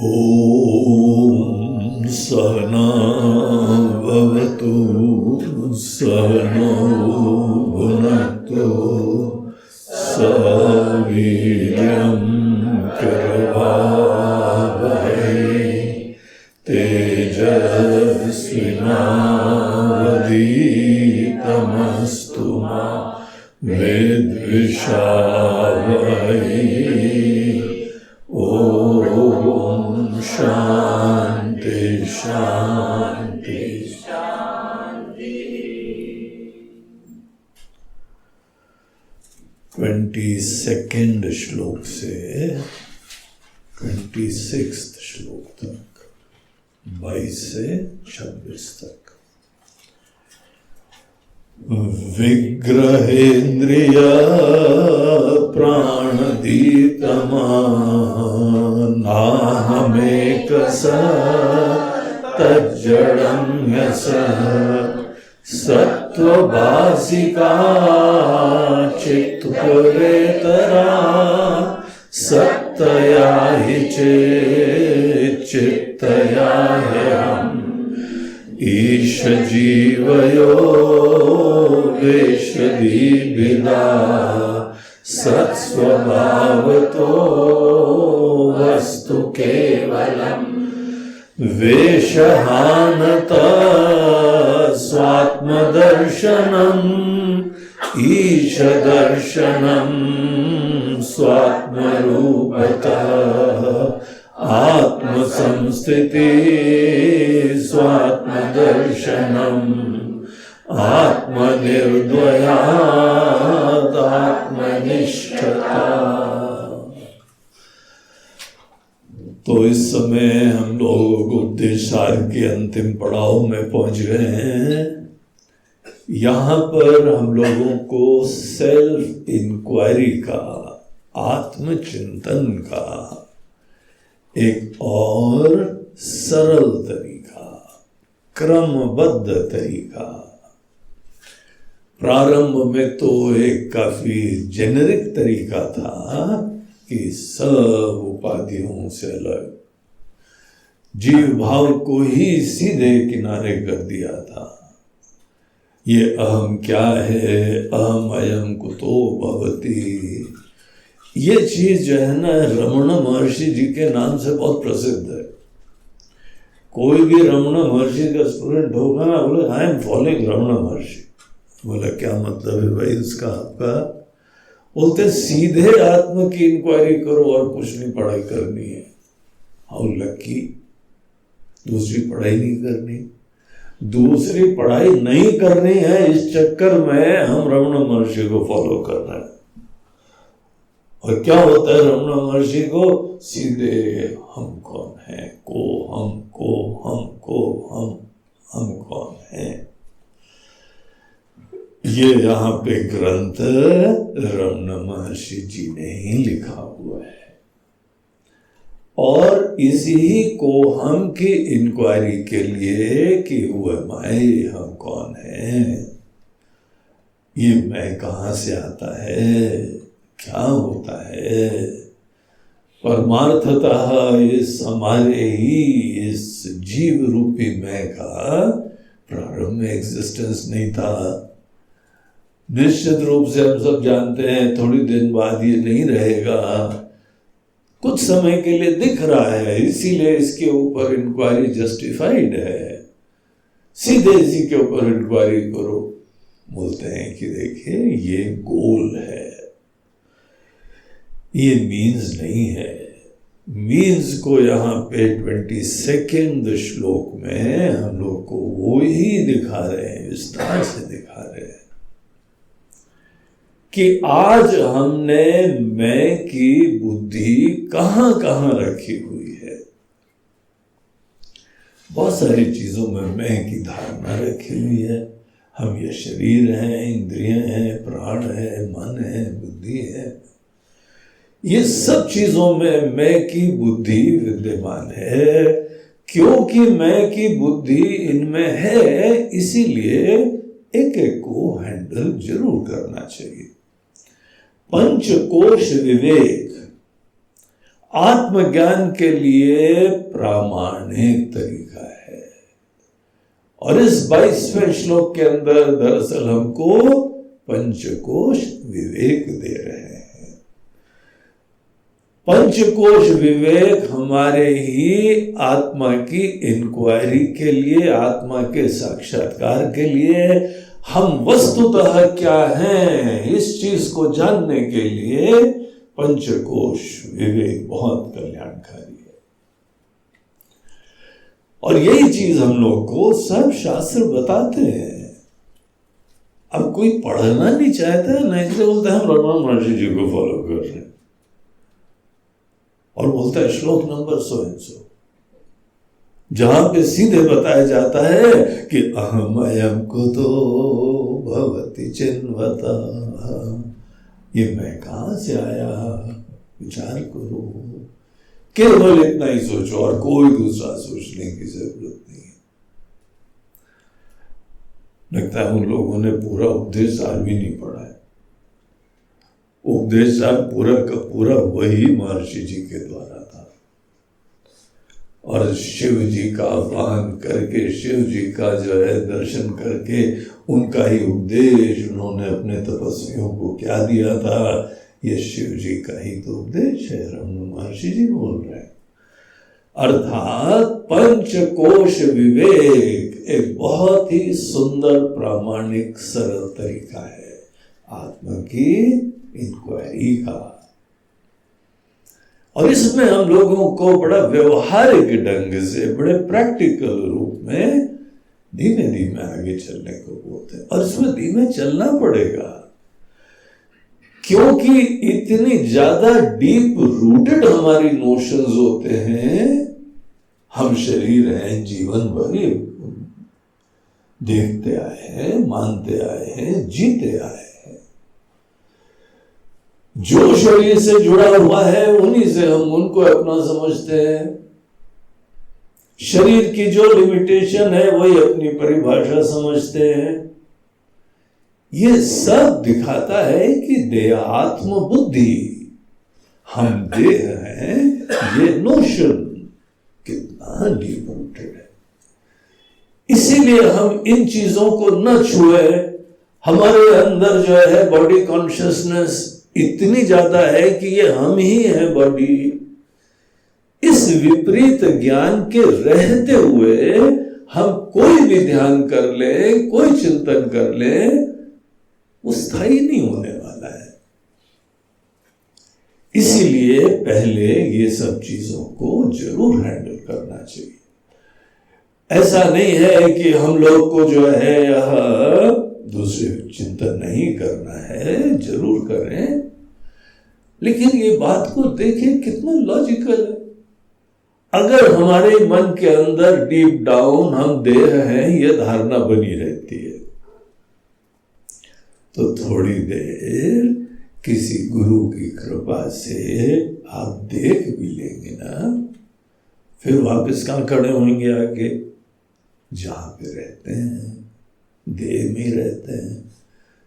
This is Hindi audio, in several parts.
ॐ सहना भवतु सहनौ भुनक्तु सह वीर्यं करवावहै तेजस्विनावधीतमस्तु मा विद्विषावहै। ओम शांति शांति शांति। 22nd श्लोक से 26th श्लोक तक, 22 से 26 तक। विग्रहेन्द्रिय प्राणदीतमा नाहमेकस तज्जडं यस सत्त्वभासिका चित्तपरेतरा सत्तया हि चित्तया ह्यहम् ईश जीवयो वेशदीभिदा सत्स्वभावतो वस्तु केवलम् वेशहानता स्वात्मदर्शनम् ईश दर्शनम् स्वात्मरूपतः आत्मसंस्थिति स्वात्मदर्शनम् आत्मनिर्द्वयात् आत्मनिष्ठता। तो इस समय हम लोग उपदेशार के अंतिम पड़ाव में पहुंच गए हैं। यहाँ पर हम लोगों को सेल्फ इंक्वायरी का, आत्मचिंतन का एक और सरल तरीका, क्रमबद्ध तरीका। प्रारंभ में तो एक काफी जेनेरिक तरीका था कि सब उपाधियों से अलग जीव भाव को ही सीधे किनारे कर दिया था। ये अहम क्या है, अहम अयम कुतो भवति, ये चीज जो है ना रमण महर्षि जी के नाम से बहुत प्रसिद्ध है। कोई भी रमण महर्षि का स्टूडेंट होगा ना, बोले आई एम फॉलोइंग रमण महर्षि। बोला क्या मतलब है भाई इसका आपका? बोलते सीधे आत्म की इंक्वायरी करो और कुछ नहीं पढ़ाई करनी है। हाउ लकी, दूसरी पढ़ाई नहीं करनी, दूसरी पढ़ाई नहीं करनी है। इस चक्कर में हम रमण महर्षि को फॉलो कर रहे हैं। और क्या होता है रमण महर्षि को? सीधे हम कौन है को हम कौन है। ये यहाँ पे ग्रंथ रमण महर्षि जी ने ही लिखा हुआ है। और इसी को हम की इंक्वायरी के लिए कि हुआ मैं, हम कौन है, ये मैं कहाँ से आता है, क्या होता है, परमार्थतः इस हमारे ही इस जीव रूपी मैं का प्रारंभ में एग्जिस्टेंस नहीं था। निश्चित रूप से हम सब जानते हैं थोड़ी दिन बाद ये नहीं रहेगा। कुछ समय के लिए दिख रहा है, इसीलिए इसके ऊपर इंक्वायरी जस्टिफाइड है। सीधे इसी के ऊपर इंक्वायरी करो। बोलते हैं कि देखिए ये गोल है, ये मीन्स नहीं है। मीन्स को यहाँ पे 22nd श्लोक में हम लोग को वो ही दिखा रहे हैं, विस्तार से दिखा रहे हैं कि आज हमने मैं की बुद्धि कहाँ कहाँ रखी हुई है। बहुत सारी चीजों में मैं की धारणा रखी हुई है। हम ये शरीर हैं, इंद्रियां हैं, प्राण है, मन है, बुद्धि है, ये सब चीजों में मैं की बुद्धि विद्यमान है। क्योंकि मैं की बुद्धि इनमें है, इसीलिए एक एक को हैंडल जरूर करना चाहिए। पंचकोश विवेक, आत्मज्ञान के लिए प्रामाणिक तरीका है। और इस 22वें श्लोक के अंदर दरअसल हमको पंचकोश विवेक दे रहे हैं। पंचकोश विवेक हमारे ही आत्मा की इंक्वायरी के लिए, आत्मा के साक्षात्कार के लिए, हम वस्तुतः क्या हैं इस चीज को जानने के लिए पंचकोश विवेक बहुत कल्याणकारी है। और यही चीज हम लोग को सब शास्त्र बताते हैं। अब कोई पढ़ना नहीं चाहता है ना, इसलिए बोलते हैं हम रमन महर्षि जी को फॉलो कर रहे हैं, और बोलता है श्लोक नंबर 100 जहां पे सीधे बताया जाता है कि अहम अयम कुतो भवति चिन्वता, ये मैं कहां से आया, विचार करो, केवल इतना ही सोचो और कोई दूसरा सोचने की जरूरत नहीं है। लगता है उन लोगों ने पूरा उपदेश सार भी नहीं पढ़ा है। उपदेश सार पूरा का पूरा वही महर्षि जी के द्वारा था, और शिव जी का आह्वान करके, शिव जी का जो है दर्शन करके, उनका ही उपदेश उन्होंने अपने तपस्वियों को क्या दिया था, ये शिव जी का ही तो उपदेश है, रमन महर्षि जी बोल रहे हैं। अर्थात पंचकोश विवेक एक बहुत ही सुंदर, प्रामाणिक, सरल तरीका है आत्मा की इंक्वायरी का। और इसमें हम लोगों को बड़ा व्यवहारिक ढंग से, बड़े प्रैक्टिकल रूप में धीमे धीमे आगे चलने को बोलते हैं। और इसमें धीमे चलना पड़ेगा, क्योंकि इतनी ज्यादा डीप रूटेड हमारी नोशंस होते हैं। हम शरीर हैं, जीवन भर देखते आए हैं, मानते आए हैं, जीते आए हैं। जो शरीर से जुड़ा हुआ है उन्हीं से हम उनको अपना समझते हैं। शरीर की जो लिमिटेशन है वही अपनी परिभाषा समझते हैं। ये सब दिखाता है कि देहात्म बुद्धि, हम देह हैं, ये नोशन कितना डीप रूटेड है। इसीलिए हम इन चीजों को न छुए। हमारे अंदर जो है बॉडी कॉन्शियसनेस इतनी ज्यादा है कि ये हम ही हैं बॉडी। इस विपरीत ज्ञान के रहते हुए हम कोई भी ध्यान कर ले, कोई चिंतन कर ले, वो स्थायी नहीं होने वाला है। इसीलिए पहले ये सब चीजों को जरूर हैंडल करना चाहिए। ऐसा नहीं है कि हम लोग को जो है दूसरे चिंतन नहीं करना है, जरूर करें, लेकिन ये बात को देखें कितना लॉजिकल है। अगर हमारे मन के अंदर डीप डाउन हम देह हैं ये धारणा बनी रहती है, तो थोड़ी देर किसी गुरु की कृपा से आप देख भी लेंगे ना, फिर वापस कहां खड़े होंगे आगे, जहां पे रहते हैं, देह में रहते हैं,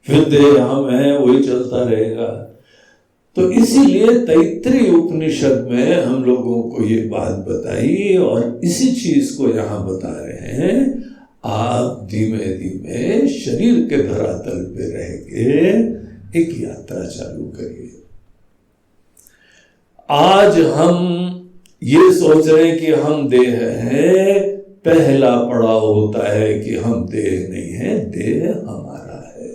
फिर देह हम हैं, वही चलता रहेगा। तो इसीलिए तैत्तिरीय उपनिषद में हम लोगों को ये बात बताई और इसी चीज को यहां बता रहे हैं। आप धीमे धीमे शरीर के धरातल पे रह के एक यात्रा चालू करिए। आज हम ये सोच रहे हैं कि हम देह हैं, पहला पड़ाव होता है कि हम देह नहीं है, देह हमारा है।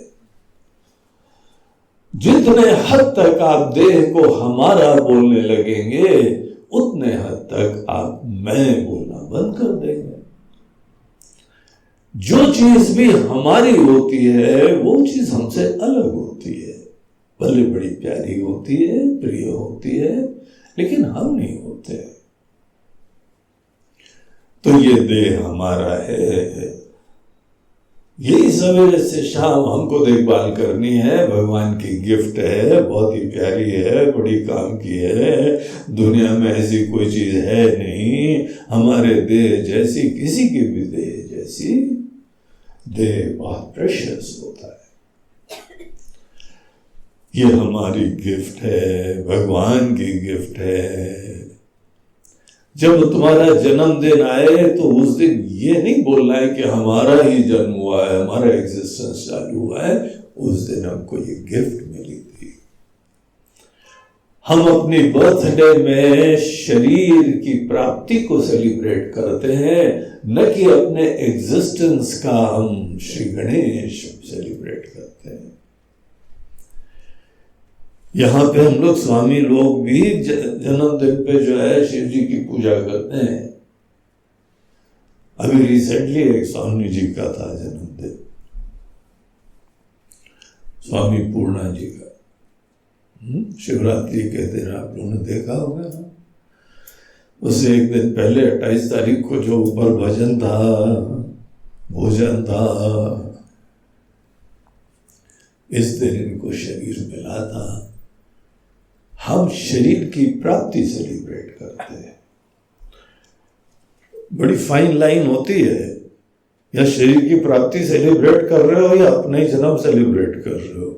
जितने हद तक आप देह को हमारा बोलने लगेंगे उतने हद तक आप मैं बोलना बंद कर देंगे। जो चीज भी हमारी होती है वो चीज हमसे अलग होती है, भले बड़ी प्यारी होती है, प्रिय होती है, लेकिन हम नहीं होते। तो ये देह हमारा है, यही सवेरे से शाम हमको देखभाल करनी है। भगवान की गिफ्ट है, बहुत ही प्यारी है, बड़ी काम की है। दुनिया में ऐसी कोई चीज है नहीं हमारे देह जैसी, किसी की भी देह जैसी। देह बहुत प्रेशियस होता है। ये हमारी गिफ्ट है, भगवान की गिफ्ट है। जब तुम्हारा जन्मदिन आए तो उस दिन ये नहीं बोलना है कि हमारा ही जन्म हुआ है, हमारा एग्जिस्टेंस चालू हुआ है। उस दिन हमको ये गिफ्ट मिली थी। हम अपनी बर्थडे में शरीर की प्राप्ति को सेलिब्रेट करते हैं, न कि अपने एग्जिस्टेंस का हम श्री गणेश सेलिब्रेट करते हैं। यहां पे हम लोग स्वामी लोग भी जन्मदिन पे जो है शिव जी की पूजा करते हैं। अभी रिसेंटली एक स्वामी जी का था जन्मदिन, स्वामी पूर्णा जी का। शिवरात्रि के दिन आप लोगों ने देखा होगा ना, उससे एक दिन पहले 28 तारीख को जो ऊपर भजन था, भोजन था, इस दिन इनको शरीर मिला था। हम शरीर की प्राप्ति सेलिब्रेट करते हैं। बड़ी फाइन लाइन होती है, या शरीर की प्राप्ति सेलिब्रेट कर रहे हो या अपना ही जन्म सेलिब्रेट कर रहे हो।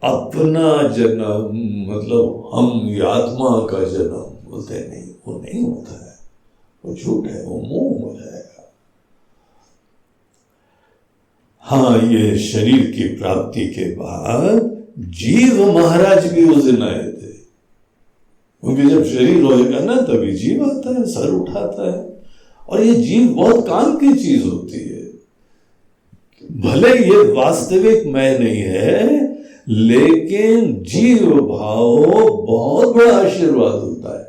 अपना जन्म मतलब हम आत्मा का जन्म बोलते नहीं, वो नहीं होता है, वो झूठ है, वो मोह हो जाएगा। हाँ, ये शरीर की प्राप्ति के बाद जीव महाराज भी उस दिन आए थे, क्योंकि जब शरीर होएगा ना तभी जीव आता है, सर उठाता है। और ये जीव बहुत काम की चीज होती है। भले ये वास्तविक मैं नहीं है, लेकिन जीव भाव बहुत बड़ा आशीर्वाद होता है।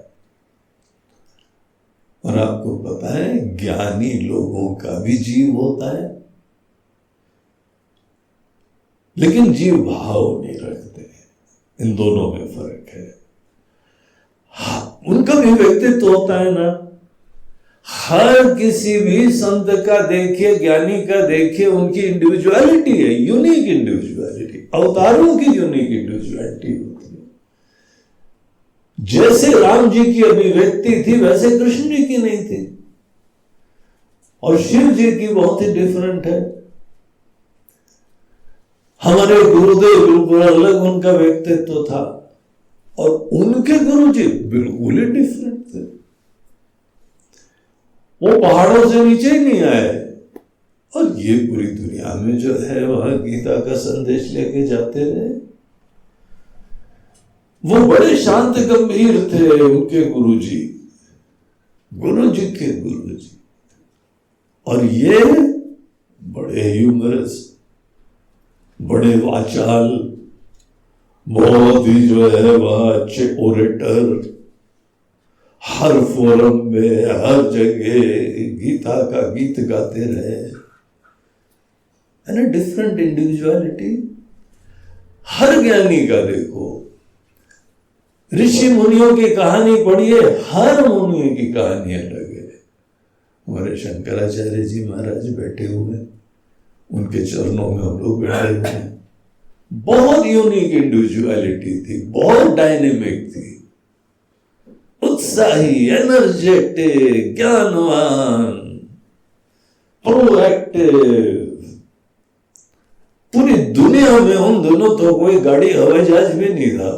और आपको पता है, ज्ञानी लोगों का भी जीव होता है, लेकिन जीव भाव नहीं रखते। इन दोनों में फर्क है। हाँ, उनका भी व्यक्तित्व होता है ना। हर किसी भी संत का देखिए, ज्ञानी का देखिए, उनकी इंडिविजुअलिटी है, यूनिक इंडिविजुअलिटी। अवतारों की यूनिक इंडिविजुअलिटी होती है। जैसे राम जी की अभिव्यक्ति थी, वैसे कृष्ण जी की नहीं थी, और शिव जी की बहुत ही डिफरेंट है। हमारे गुरुदेव बिल्कुल अलग उनका व्यक्तित्व था, और उनके गुरु जी बिल्कुल ही डिफरेंट थे। वो पहाड़ों से नीचे ही नहीं आए, और ये पूरी दुनिया में जो है वह गीता का संदेश लेके जाते रहे। वो बड़े शांत गंभीर थे, उनके गुरु जी के गुरु जी। और ये बड़े ह्यूमरस, बड़े वाचाल, बहुत ही जो है वह अच्छे ओरेटर, हर फोरम में हर जगह गीता का गीत गाते रहे। And different individuality. हर ज्ञानी का देखो, ऋषि मुनियों की कहानी पढ़िए, हर मुनि की कहानी अलग है। हमारे शंकराचार्य जी महाराज बैठे हुए, उनके चरणों में हम लोग बैठे हुए हैं। बहुत यूनिक इंडिविजुअलिटी थी, बहुत डायनेमिक थी, उत्साही, एनर्जेटिक, ज्ञानवान, प्रोएक्टिव। पूरी दुनिया में उन दोनों तो कोई गाड़ी हवाई जहाज भी नहीं था।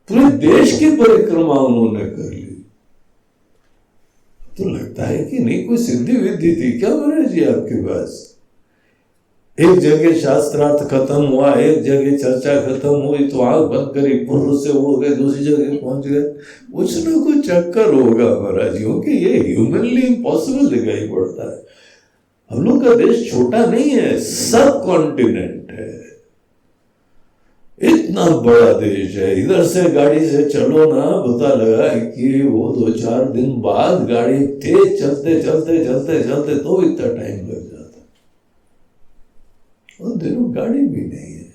पूरे देश की परिक्रमा उन्होंने कर ली। तो लगता है कि नहीं कोई सिद्धि विद्धि थी क्या महाराज जी आपके पास? एक जगह शास्त्रार्थ खत्म हुआ, एक जगह चर्चा खत्म हुई तो आंख बंद करी, पुरुष से उड़ गए, दूसरी जगह पहुंच गए। कुछ ना कुछ चक्कर होगा महाराज जी, क्योंकि ये ह्यूमनली इम्पॉसिबल दिखाई पड़ता है। हम लोग का देश छोटा नहीं है, सब कॉन्टिनेंट है, इतना बड़ा देश है। इधर से गाड़ी से चलो ना, पता लगा कि वो 2-4 दिन बाद गाड़ी तेज चलते चलते चलते चलते तो इतना टाइम लग जाता। उन दिनों गाड़ी भी नहीं है,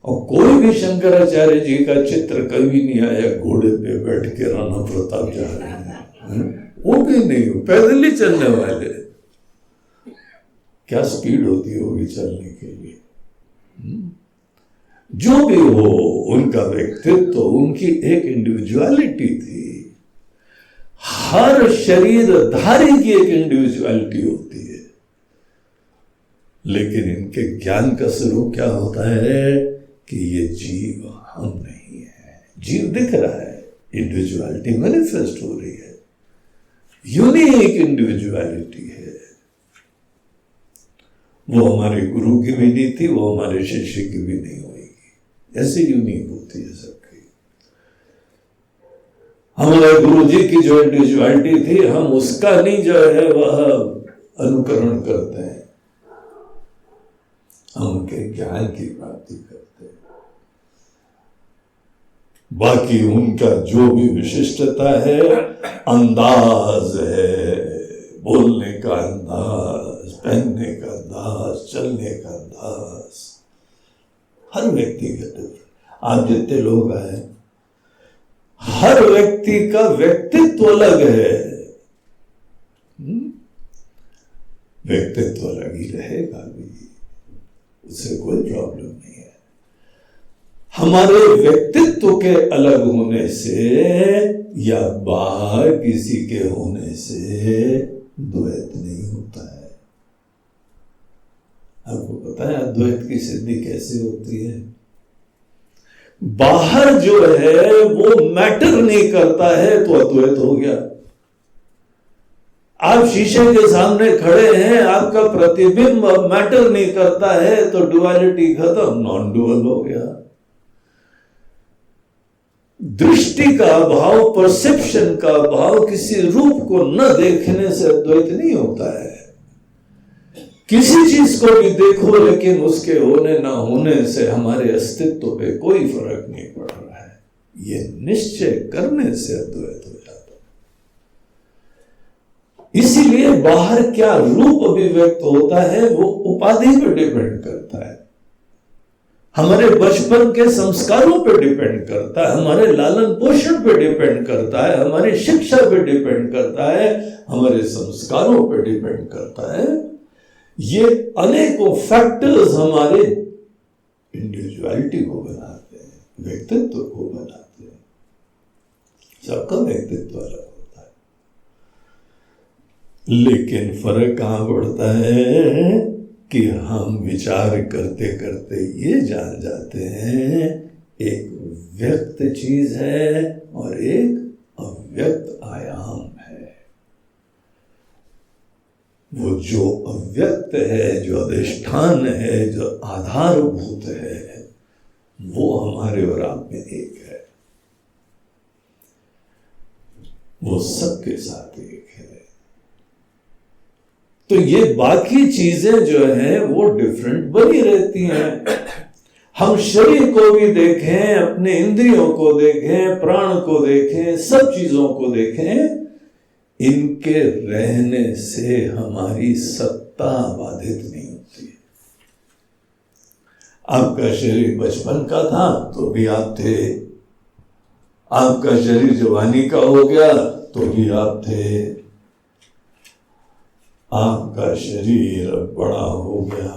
और कोई भी शंकराचार्य जी का चित्र कभी नहीं आया घोड़े पे बैठ के राणा प्रताप जा रहे हैं, वो भी नहीं, पैदल ही चलने वाले। क्या स्पीड होती होगी चलने के लिए। जो भी हो, उनका व्यक्तित्व, उनकी एक इंडिविजुअलिटी थी। हर शरीरधारी की एक इंडिविजुअलिटी होती है, लेकिन इनके ज्ञान का स्वरूप क्या होता है कि ये जीव हम नहीं है। जीव दिख रहा है, इंडिविजुअलिटी मैनिफेस्ट हो रही है, यूनिक इंडिविजुअलिटी है। वो हमारे गुरु की भी नहीं थी, वो हमारे शिष्य की भी नहीं होगी, ऐसे यूनिक होती है सबकी। हमारे गुरु जी की जो इंडिविजुअलिटी थी, हम उसका नहीं जो है वह अनुकरण करते हैं, हम उनके ज्ञान की प्राप्ति करते हैं। बाकी उनका जो भी विशिष्टता है, अंदाज है, बोलने का अंदाज, पहनने का अंदाज, चलने का अंदाज, हर व्यक्ति का। आप जितने लोग आए, हर व्यक्ति का व्यक्तित्व अलग है, व्यक्तित्व अलग ही रहेगा भी, उससे कोई प्रॉब्लम नहीं है। हमारे व्यक्तित्व के अलग होने से या बाहर किसी के होने से द्वैत नहीं होता है। आपको पता है अद्वैत की सिद्धि कैसे होती है? बाहर जो है वो मैटर नहीं करता है तो अद्वैत हो गया। आप शीशे के सामने खड़े हैं, आपका प्रतिबिंब मैटर नहीं करता है तो डुअलिटी खत्म, नॉन डुअल हो गया। दृष्टि का अभाव, परसेप्शन का अभाव, किसी रूप को न देखने से अद्वैत नहीं होता है। किसी चीज को भी देखो लेकिन उसके होने ना होने से हमारे अस्तित्व पे कोई फर्क नहीं पड़ रहा है, ये निश्चय करने से अद्वैत हो जाता है। इसीलिए बाहर क्या रूप अभिव्यक्त होता है वो उपाधि पर डिपेंड करता है, हमारे बचपन के संस्कारों पर डिपेंड करता है, हमारे लालन पोषण पर डिपेंड करता है, हमारी शिक्षा पर डिपेंड करता है, हमारे संस्कारों पर डिपेंड करता है। ये अनेकों फैक्टर्स हमारे इंडिविजुअलिटी को बनाते हैं, व्यक्तित्व को बनाते हैं। सबका व्यक्तित्व अलग होता है, लेकिन फर्क कहां पड़ता है कि हम विचार करते करते ये जान जाते हैं एक व्यक्त चीज है और एक अव्यक्त आयाम है। वो जो अव्यक्त है, जो अधिष्ठान है, जो आधारभूत है, वो हमारे और आप में एक है, वो सबके साथ एक है। तो ये बाकी चीजें जो हैं वो डिफरेंट बनी रहती हैं। हम शरीर को भी देखें, अपने इंद्रियों को देखें, प्राण को देखें, सब चीजों को देखें, इनके रहने से हमारी सत्ता बाधित नहीं होती है। आपका शरीर बचपन का था तो भी आप थे, आपका शरीर जवानी का हो गया तो भी आप थे, आपका शरीर बड़ा हो गया,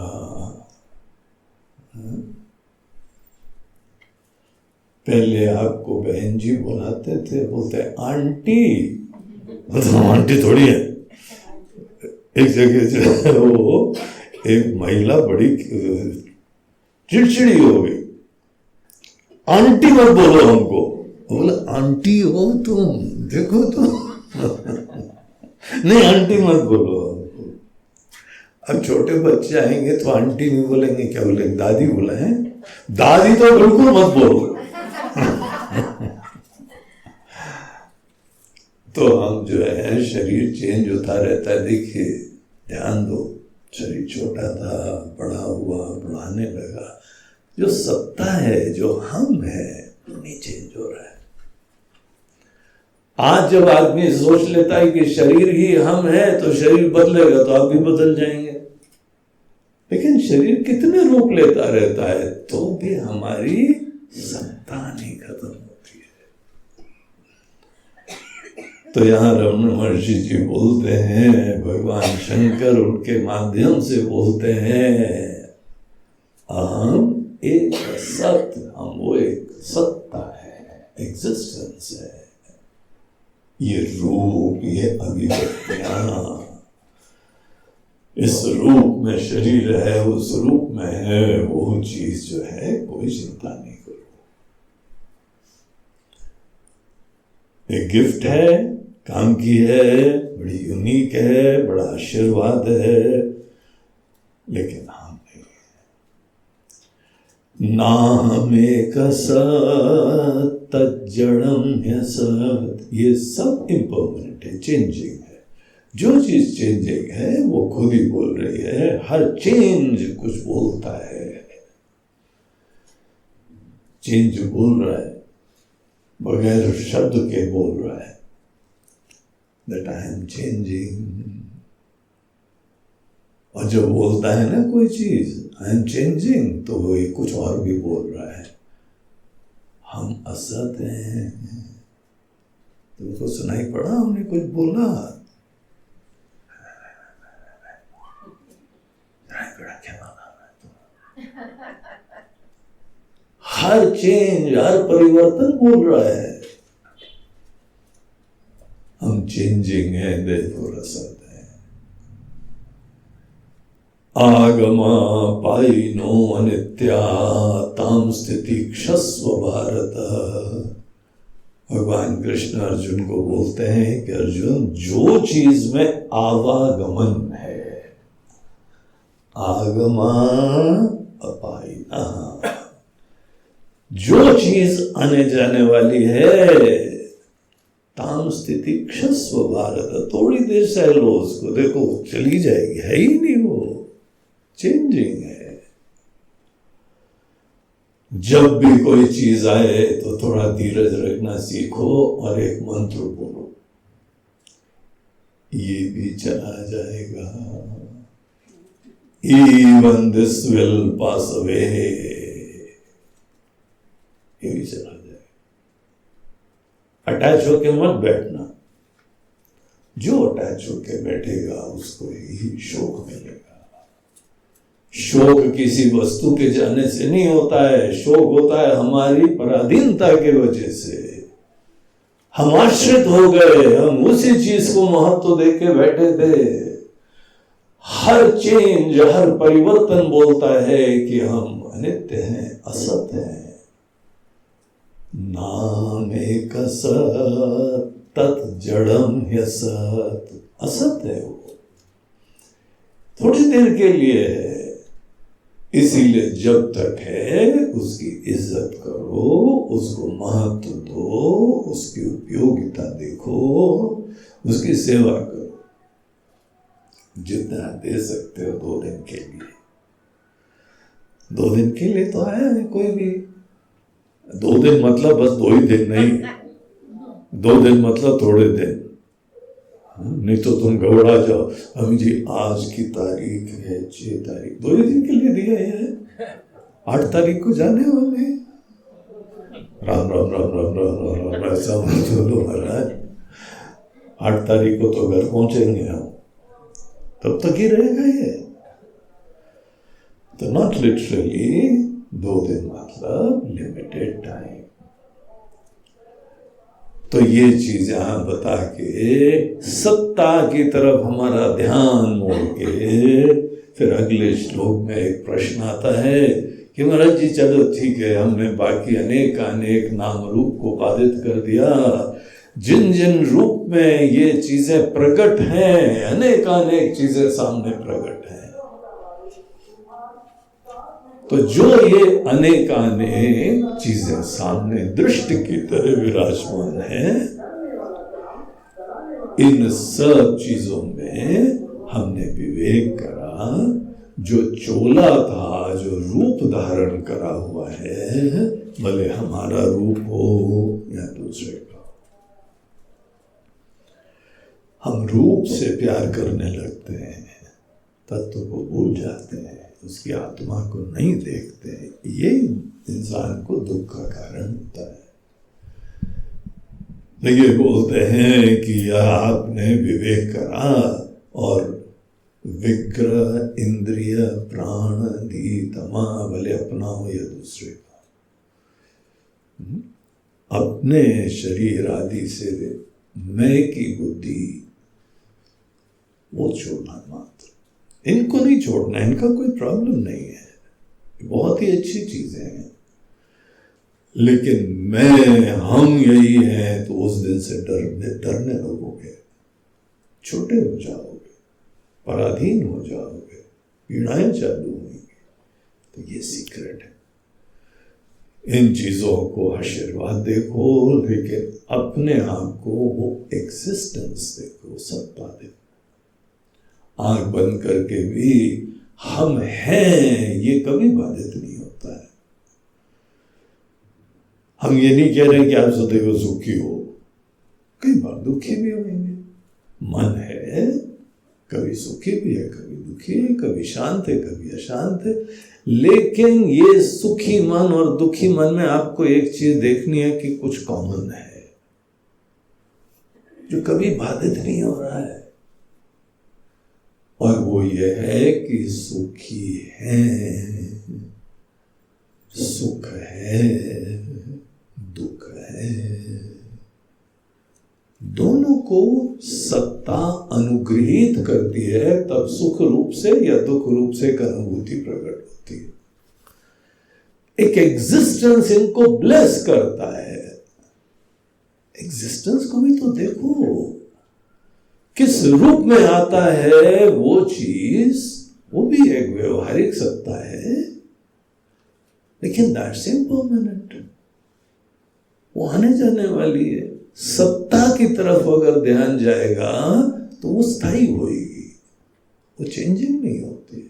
पहले आपको बहन जी बुलाते थे, बोलते आंटी, मतलब आंटी थोड़ी है। एक जगह जो है वो एक महिला बड़ी चिड़चिड़ी हो गई, आंटी मत बोलो हमको। बोला आंटी हो तुम, देखो तुम नहीं आंटी मत बोलो हमको। अब छोटे बच्चे आएंगे तो आंटी नहीं बोलेंगे, क्या बोलेंगे? दादी बुलाएं, दादी तो बिल्कुल मत बोलो। तो हम जो है शरीर चेंज होता रहता है। देखिए ध्यान दो, शरीर छोटा था, बड़ा हुआ, बढ़ाने लगा, जो सत्ता है, जो हम है, वो नहीं चेंज हो रहा है। आज जब आदमी सोच लेता है कि शरीर ही हम है तो शरीर बदलेगा तो आप भी बदल जाएंगे, लेकिन शरीर कितने रूप लेता रहता है तो भी हमारी सत्ता नहीं खत्म होती है। तो यहां रमण महर्षि जी बोलते हैं, भगवान शंकर उनके माध्यम से बोलते हैं, अहम एक सत्य, हम वो एक सत्ता है, एग्जिस्टेंस है। ये रूप, ये अभिव्यक्तियां, इस रूप में शरीर है, उस रूप में है, वो चीज जो है कोई चिंता नहीं करो। एक गिफ्ट है, काम की है, बड़ी यूनिक है, बड़ा आशीर्वाद है, लेकिन हम नहीं। नामेक सत् तज्जड़म ह्यसत्, ये सब इम्पर्मनेंट है, चेंजिंग है। जो चीज चेंजिंग है वो खुद ही बोल रही है। हर चेंज कुछ बोलता है, चेंज बोल रहा है, बगैर शब्द के बोल रहा है, that I am changing। और जब बोलता है ना कोई चीज I am changing, तो वो कुछ और भी बोल रहा है, हम असत हैं। तुमको सुनाई पड़ा हमने कुछ बोला? हर चेंज, हर परिवर्तन बोल रहा है हम चेंजिंग है, therefore असत है। आगमा पाइनो अनित्या ताम स्थिति क्षस्व भारत। भगवान कृष्ण अर्जुन को बोलते हैं कि अर्जुन, जो चीज में आवागमन है, आगमा अपाइना, जो चीज आने जाने वाली है, ताम स्थिति क्षस्व भारत, थोड़ी देर सह लो उसको, देखो चली जाएगी, है ही नहीं, वो चेंजिंग है। जब भी कोई चीज आए तो थोड़ा धीरज रखना सीखो और एक मंत्र बोलो, ये भी चला जाएगा, even this will pass away, ये भी चला जाएगा। अटैच होके मत बैठना, जो अटैच होके बैठेगा उसको ही शोक मिलेगा। शोक किसी वस्तु के जाने से नहीं होता है, शोक होता है हमारी पराधीनता के वजह से। हम आश्रित हो गए, हम उसी चीज को महत्व देके बैठे थे। हर चेंज, हर परिवर्तन बोलता है कि हम अनित्य हैं, असत हैं। नाम एक असत तत् जड़म ह्यसत्, असत है वो, थोड़ी देर के लिए है। इसीलिए जब तक है उसकी इज्जत करो, उसको महत्व दो, उसकी उपयोगिता देखो, उसकी सेवा करो। जितना दे सकते हो 2 दिन के लिए, 2 दिन के लिए तो आया है कोई भी। 2 दिन मतलब बस 2 ही दिन नहीं, 2 दिन मतलब थोड़े दिन, नहीं तो तुम घबरा जाओ। अभी जी आज की तारीख है 6 तारीख, 2 ही दिन के लिए दिया है, 8 तारीख को जाने वाले। राम राम राम राम राम राम, ऐसा बोलो महाराज, 8 तारीख को तो घर पहुंचेंगे हम, तब तक ही रहेगा ये। तो नॉट लिटरली 2 दिन मतलब लिमिटेड टाइम। तो ये चीज यहां बता के सत्ता की तरफ हमारा ध्यान मोड़ के, फिर अगले श्लोक में एक प्रश्न आता है कि महाराज जी चलो ठीक है, हमने बाकी अनेक नाम रूप को बाधित कर दिया, जिन जिन रूप में ये चीजें प्रकट हैं, अनेक चीजें सामने प्रकट हैं। तो जो ये अनेक चीजें सामने दृष्टि की तरह विराजमान है, इन सब चीजों में हमने विवेक करा। जो चोला था, जो रूप धारण करा हुआ है, भले हमारा रूप हो या दूसरे का, हम रूप से प्यार करने लगते हैं, तत्व को भूल जाते हैं, उसकी आत्मा को नहीं देखते। ये इंसान को दुख का कारण होता है। तो ये बोलते हैं कि यह आपने विवेक करा और विग्रह इंद्रिय प्राण धी तमा भले अपना हो या दूसरे का, अपने शरीर आदि से मैं की बुद्धि वो छोड़ना मात्र। इनको नहीं छोड़ना, इनका कोई प्रॉब्लम नहीं है, बहुत ही अच्छी चीजें हैं। लेकिन हम यही हैं तो उस दिन से डरने लगोगे, छोटे हो जाओगे, पराधीन हो जाओगे, पीड़ाएं चालू होंगी। तो ये सीक्रेट है। इन चीजों को आशीर्वाद देखो, लेकिन अपने आप को वो एग्जिस्टेंस देखो, सत्ता देखो। आंख बंद करके भी हम हैं ये कभी बाधित नहीं होता है। हम ये नहीं कह रहे कि आप सदैव सुखी हो, कई बार दुखी भी होंगे। मन है, कभी सुखी भी है, कभी दुखी है, कभी शांत है, कभी अशांत है। लेकिन ये सुखी मन और दुखी मन में आपको एक चीज देखनी है कि कुछ कॉमन है जो कभी बाधित नहीं हो रहा है, और वो ये है कि सुखी है, सुख है, दुख है। दोनों को सत्ता अनुग्रहित करती है, तब सुख रूप से या दुख रूप से एक अनुभूति प्रकट होती है। एक एग्जिस्टेंस इनको ब्लेस करता है। एग्जिस्टेंस को भी तो देखो, किस रूप में आता है वो चीज, वो भी एक व्यवहारिक सत्ता है, लेकिन दैट्स इम्पर्मानेंट, वो आने जाने वाली है। सत्ता की तरफ अगर ध्यान जाएगा तो वो स्थायी होगी, वो चेंजिंग नहीं होती।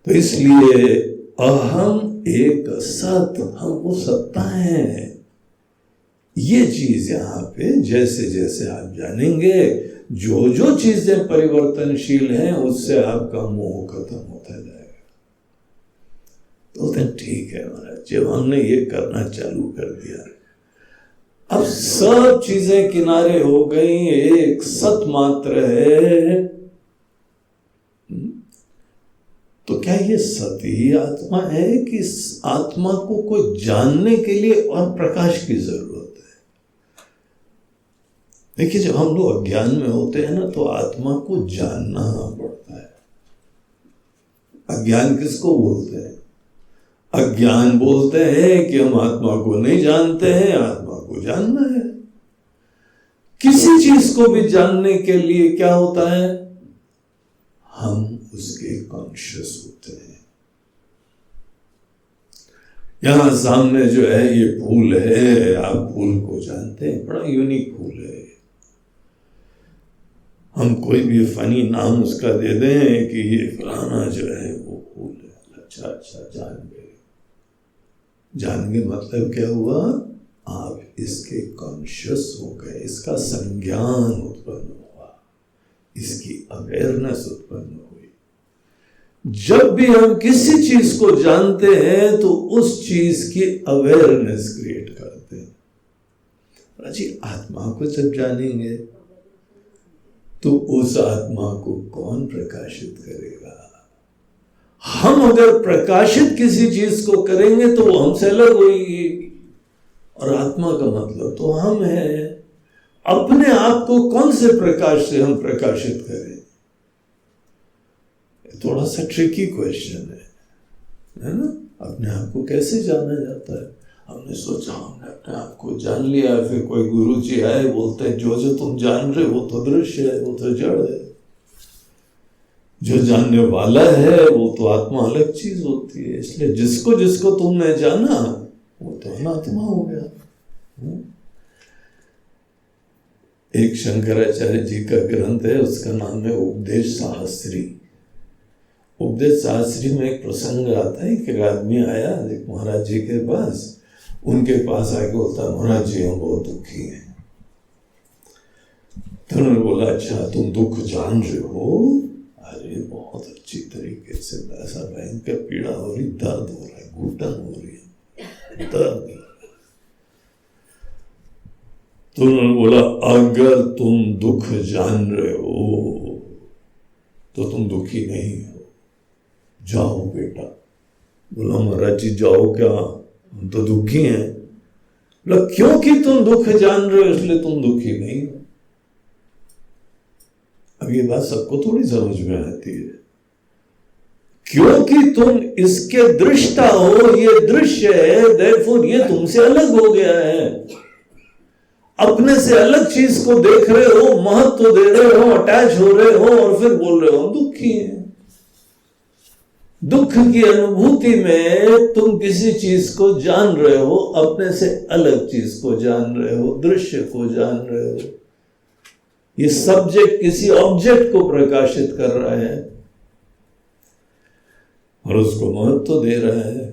तो इसलिए अहम एक सत, हम वो सत्ता है। ये चीज यहां पे जैसे जैसे आप जानेंगे, जो जो चीजें परिवर्तनशील हैं उससे आपका मोह खत्म होता जाएगा। तो ठीक है महाराज, जब हमने ये करना चालू कर दिया, अब सब चीजें किनारे हो गई, एक सत मात्र है, तो क्या ये सत ही आत्मा है कि आत्मा को कोई जानने के लिए और प्रकाश की जरूरत है? देखिए, जब हम लोग अज्ञान में होते हैं ना, तो आत्मा को जानना पड़ता है। अज्ञान किसको बोलते हैं? अज्ञान बोलते हैं कि हम आत्मा को नहीं जानते हैं, आत्मा को जानना है। किसी चीज को भी जानने के लिए क्या होता है? हम उसके कॉन्शियस होते हैं। यहां सामने जो है ये फूल है, आप फूल को जानते हैं, बड़ा यूनिक फूल है। हम कोई भी फनी नाम उसका दे दें कि ये फलाना जो है वो फूल है, अच्छा जान गए मतलब क्या हुआ? आप इसके कॉन्शियस हो गए, इसका संज्ञान उत्पन्न हुआ, इसकी अवेयरनेस उत्पन्न हुई। जब भी हम किसी चीज को जानते हैं तो उस चीज की अवेयरनेस क्रिएट करते हैं। जी, आत्मा को जब जानेंगे तो उस आत्मा को कौन प्रकाशित करेगा? हम अगर प्रकाशित किसी चीज को करेंगे तो वो हमसे अलग होगी, और आत्मा का मतलब तो हम हैं। अपने आप को कौन से प्रकाश से हम प्रकाशित करें? थोड़ा सा ट्रिकी क्वेश्चन है ना? अपने आप को कैसे जाना जाता है? हमने सोचा हमने अपने आप को जान लिया, फिर कोई गुरु जी आए, बोलते हैं जो जो तुम जान रहे हो वो तो दृश्य है, वो तो जड़ है। जो जानने वाला है वो तो आत्मा अलग चीज होती है। इसलिए जिसको जिसको तुमने जाना वो तो अनात्मा हो गया। एक शंकराचार्य जी का ग्रंथ है, उसका नाम है उपदेश शास्त्री। उपदेश शास्त्री में एक प्रसंग आता है कि एक आदमी आया एक महाराज जी के पास, उनके पास आके बोलता, महाराज जी हम बहुत दुखी हैं। तो उन्होंने बोला, अच्छा तुम दुख जान रहे हो? अरे बहुत अच्छी तरीके से, ऐसा भयंकर पीड़ा हो रही, दर्द हो रहा है, घुटन हो रही है, दर्द। तो उन्होंने बोला, अगर तुम दुख जान रहे हो तो तुम दुखी नहीं हो, जाओ बेटा। बोला, महाराज जी जाओ क्या, हम तो दुखी हैं। बोला, क्योंकि तुम दुख जान रहे हो इसलिए तुम दुखी नहीं हो। अब ये बात सबको थोड़ी समझ में आती है, क्योंकि तुम इसके दृष्टा हो, ये दृश्य है, देयरफॉर ये तुमसे अलग हो गया है। अपने से अलग चीज को देख रहे हो, महत्व दे रहे हो, अटैच हो रहे हो, और फिर बोल रहे हो दुखी है। दुख की अनुभूति में तुम किसी चीज को जान रहे हो, अपने से अलग चीज को जान रहे हो, दृश्य को जान रहे हो। ये सब्जेक्ट किसी ऑब्जेक्ट को प्रकाशित कर रहा है और उसको महत्व दे रहा है।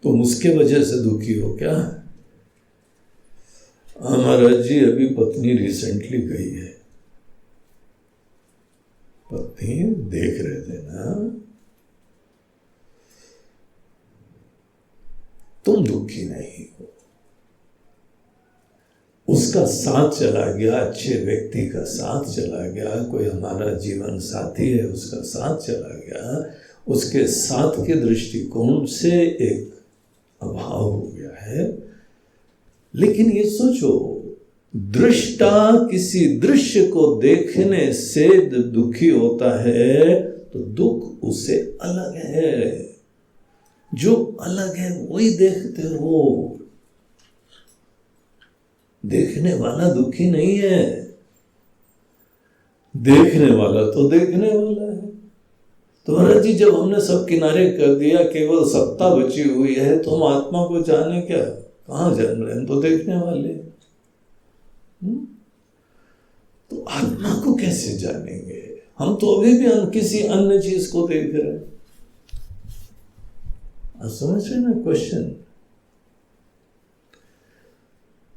तुम उसके वजह से दुखी हो क्या? महाराज जी अभी पत्नी रिसेंटली गई है, पत्नी देख रहे थे ना, तुम दुखी नहीं हो। उसका साथ चला गया, अच्छे व्यक्ति का साथ चला गया, कोई हमारा जीवन साथी है उसका साथ चला गया, उसके साथ के दृष्टिकोण से एक अभाव हो गया है। लेकिन ये सोचो, दृष्टा किसी दृश्य को देखने से दुखी होता है तो दुख उससे अलग है। जो अलग है वही देखते हो। देखने वाला दुखी नहीं है, देखने वाला तो देखने वाला है। तो महाराज जी जब हमने सब किनारे कर दिया, केवल सत्ता बची हुई है, तो हम आत्मा को जाने क्या? कहां जान रहे हैं? तो देखने वाले। तो आत्मा को कैसे जानेंगे? हम तो अभी भी किसी अन्य चीज को देख रहे हैं। आप समझ रहे ना क्वेश्चन?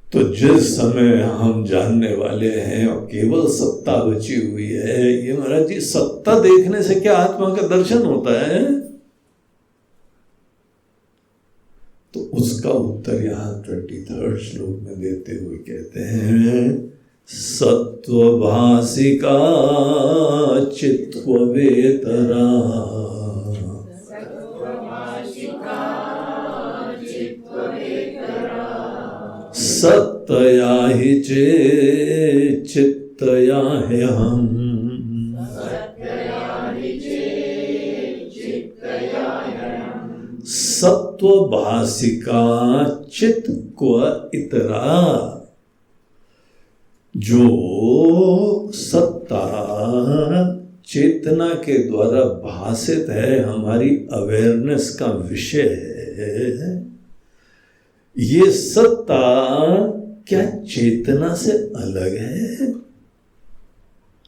तो जिस समय हम जानने वाले हैं और केवल सत्ता बची हुई है, ये महाराज जी सत्ता देखने से क्या आत्मा का दर्शन होता है? तो उसका उत्तर यहां 23 श्लोक में देते हुए कहते हैं, सत्वभासिका चित्तवेतरा सत्तया हि चित्तया ह्यहम्। सत्वभासिका चित्त को इतरा, जो सत्ता चेतना के द्वारा भासित है, हमारी अवेयरनेस का विषय है, ये सत्ता क्या चेतना से अलग है?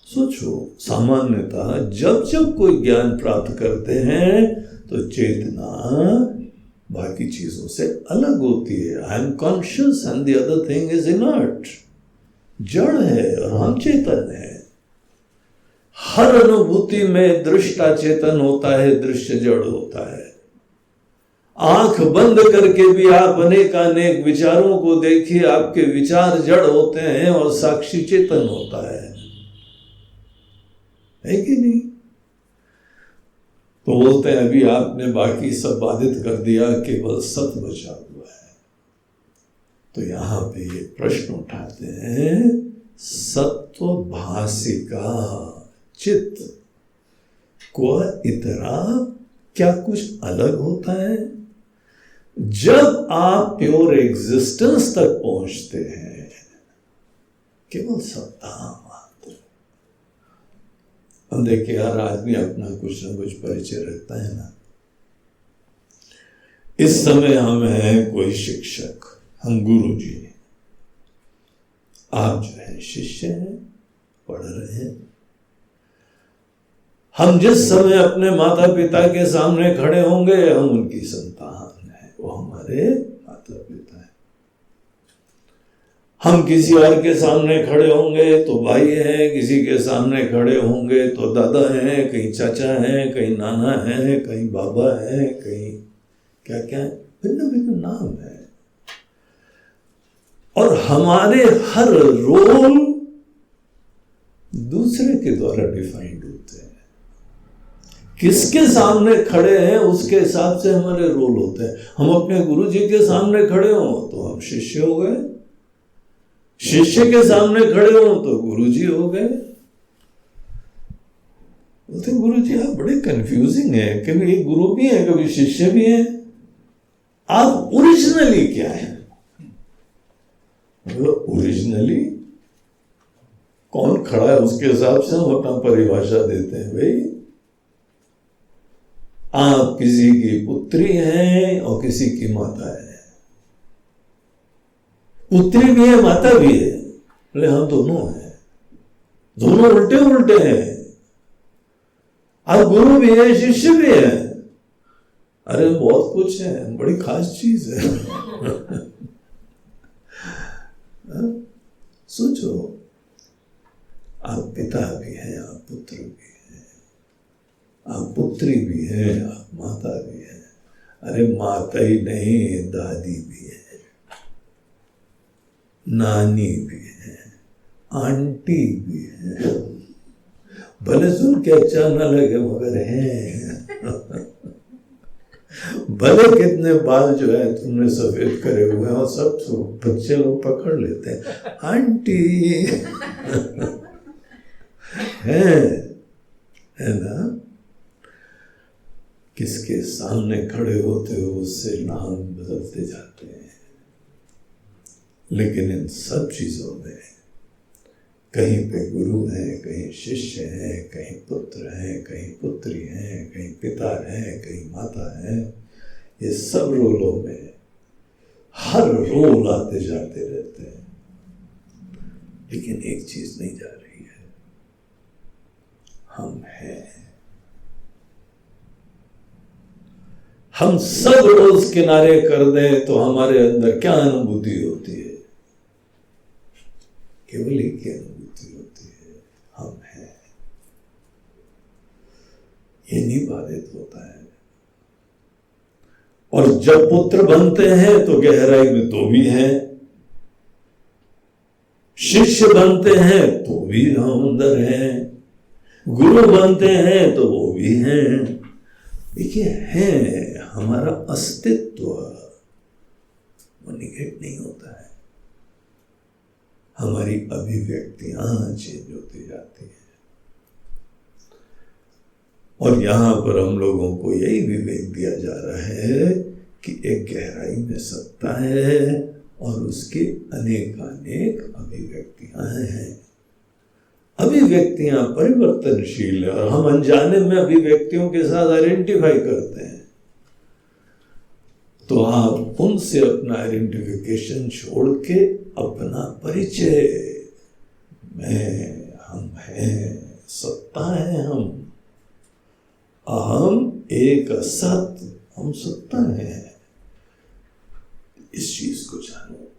सोचो, सामान्यतः जब जब कोई ज्ञान प्राप्त करते हैं तो चेतना बाकी चीजों से अलग होती है। I am conscious and the other thing is inert, जड़ है और हम चेतन है। हर अनुभूति में दृष्टा चेतन होता है, दृश्य जड़ होता है। आंख बंद करके भी आप अनेक विचारों को देखिए, आपके विचार जड़ होते हैं और साक्षी चेतन होता है कि नहीं? तो बोलते हैं अभी आपने बाकी सब बाधित कर दिया, केवल सत बचा हुआ है। तो यहां पे ये प्रश्न उठाते हैं, सत्वभासिका चित्त को इतरा, क्या कुछ अलग होता है? जब आप प्योर एग्जिस्टेंस तक पहुंचते हैं, केवल सत्ता मात्र। हम देखिए, हर आदमी अपना कुछ ना कुछ परिचय रखता है ना। इस समय हम हैं कोई शिक्षक, हम गुरु जी, आप जो है शिष्य हैं, पढ़ रहे हैं। हम जिस समय अपने माता पिता के सामने खड़े होंगे, हम उनकी संतान हैं, वो हमारे माता पिता हैं। हम किसी और के सामने खड़े होंगे तो भाई हैं, किसी के सामने खड़े होंगे तो दादा हैं, कहीं चाचा हैं, कहीं नाना हैं, कहीं बाबा हैं, कहीं क्या क्या है, भिन्न भिन्न नाम है। और हमारे हर रोल दूसरे के द्वारा डिफाइंड होते हैं। किसके सामने खड़े हैं उसके हिसाब से हमारे रोल होते हैं। हम अपने गुरु जी के सामने खड़े हों तो हम शिष्य हो गए, शिष्य के सामने खड़े हो तो गुरुजी हो गए। बोलते गुरु जी आप बड़े कंफ्यूजिंग है, कभी एक गुरु भी है कभी शिष्य भी है, आप ओरिजिनली क्या है? ओरिजिनली कौन खड़ा है उसके हिसाब से हम अपना परिभाषा देते हैं। भाई आप किसी की पुत्री हैं और किसी की माता है, पुत्री भी है माता भी है, बोले हम दोनों हैं, दोनों उल्टे उल्टे हैं। आप गुरु भी है शिष्य भी है, अरे बहुत कुछ है, बड़ी खास चीज है। सोचो आप पिता भी हैं, आप पुत्र भी हैं, आप पुत्री भी हैं, आप माता भी हैं। अरे माता ही नहीं दादी भी है, नानी भी है, आंटी भी है, भले सुन के अच्छा न लगे मगर है। भले कितने बाल जो है तुमने सफेद करे हुए हैं और सब बच्चे लोग पकड़ लेते हैं, आंटी है ना। किसके सामने खड़े होते हो उससे नाम बदलते जाते हैं, लेकिन इन सब चीजों में कहीं पे गुरु है, कहीं शिष्य है, कहीं पुत्र है, कहीं पुत्री है, कहीं पिता है, कहीं माता है। ये सब रोलों में हर रोल आते जाते रहते हैं, लेकिन एक चीज नहीं जा रही है, हम हैं। हम सब रोज किनारे कर दें तो हमारे अंदर क्या अनुभूति होती है? केवल एक ही अनुभूति होती है, हम हैं। ये नहीं बाधित होता है। और जब पुत्र बनते हैं तो गहराई में तो भी हैं, शिष्य बनते हैं तो भी हम अंदर हैं, गुरु बनते हैं तो वो भी हैं। देखिए है, हमारा अस्तित्व वो निगेट नहीं होता है, हमारी अभिव्यक्तियां चेंज होती जाती हैं। और यहां पर हम लोगों को यही विवेक दिया जा रहा है कि एक गहराई में सत्ता है और उसकी अनेकानेक अभिव्यक्तियां हैं। अभिव्यक्तियां परिवर्तनशील है और हम अनजाने में अभिव्यक्तियों के साथ आइडेंटिफाई करते हैं। तो आप उनसे अपना आइडेंटिफिकेशन छोड़ के अपना परिचय, मैं, हम हैं, सत्ता है हम, अहम एक असत, हम सत्ता है, इस चीज को जानो,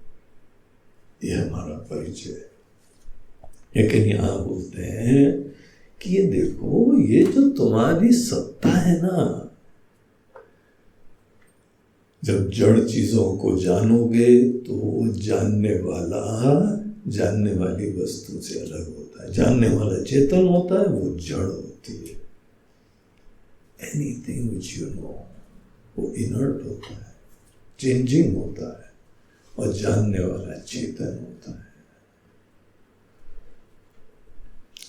यह हमारा परिचय है। लेकिन यहां बोलते हैं कि ये देखो, ये जो तुम्हारी सत्ता है ना, जब जड़ चीजों को जानोगे तो जानने वाला जानने वाली वस्तु से अलग होता है। जानने वाला चेतन होता है, वो जड़ होती है। एनीथिंग विच यू नो वो इनर्ट होता है, चेंजिंग होता है, और जानने वाला चेतन होता है।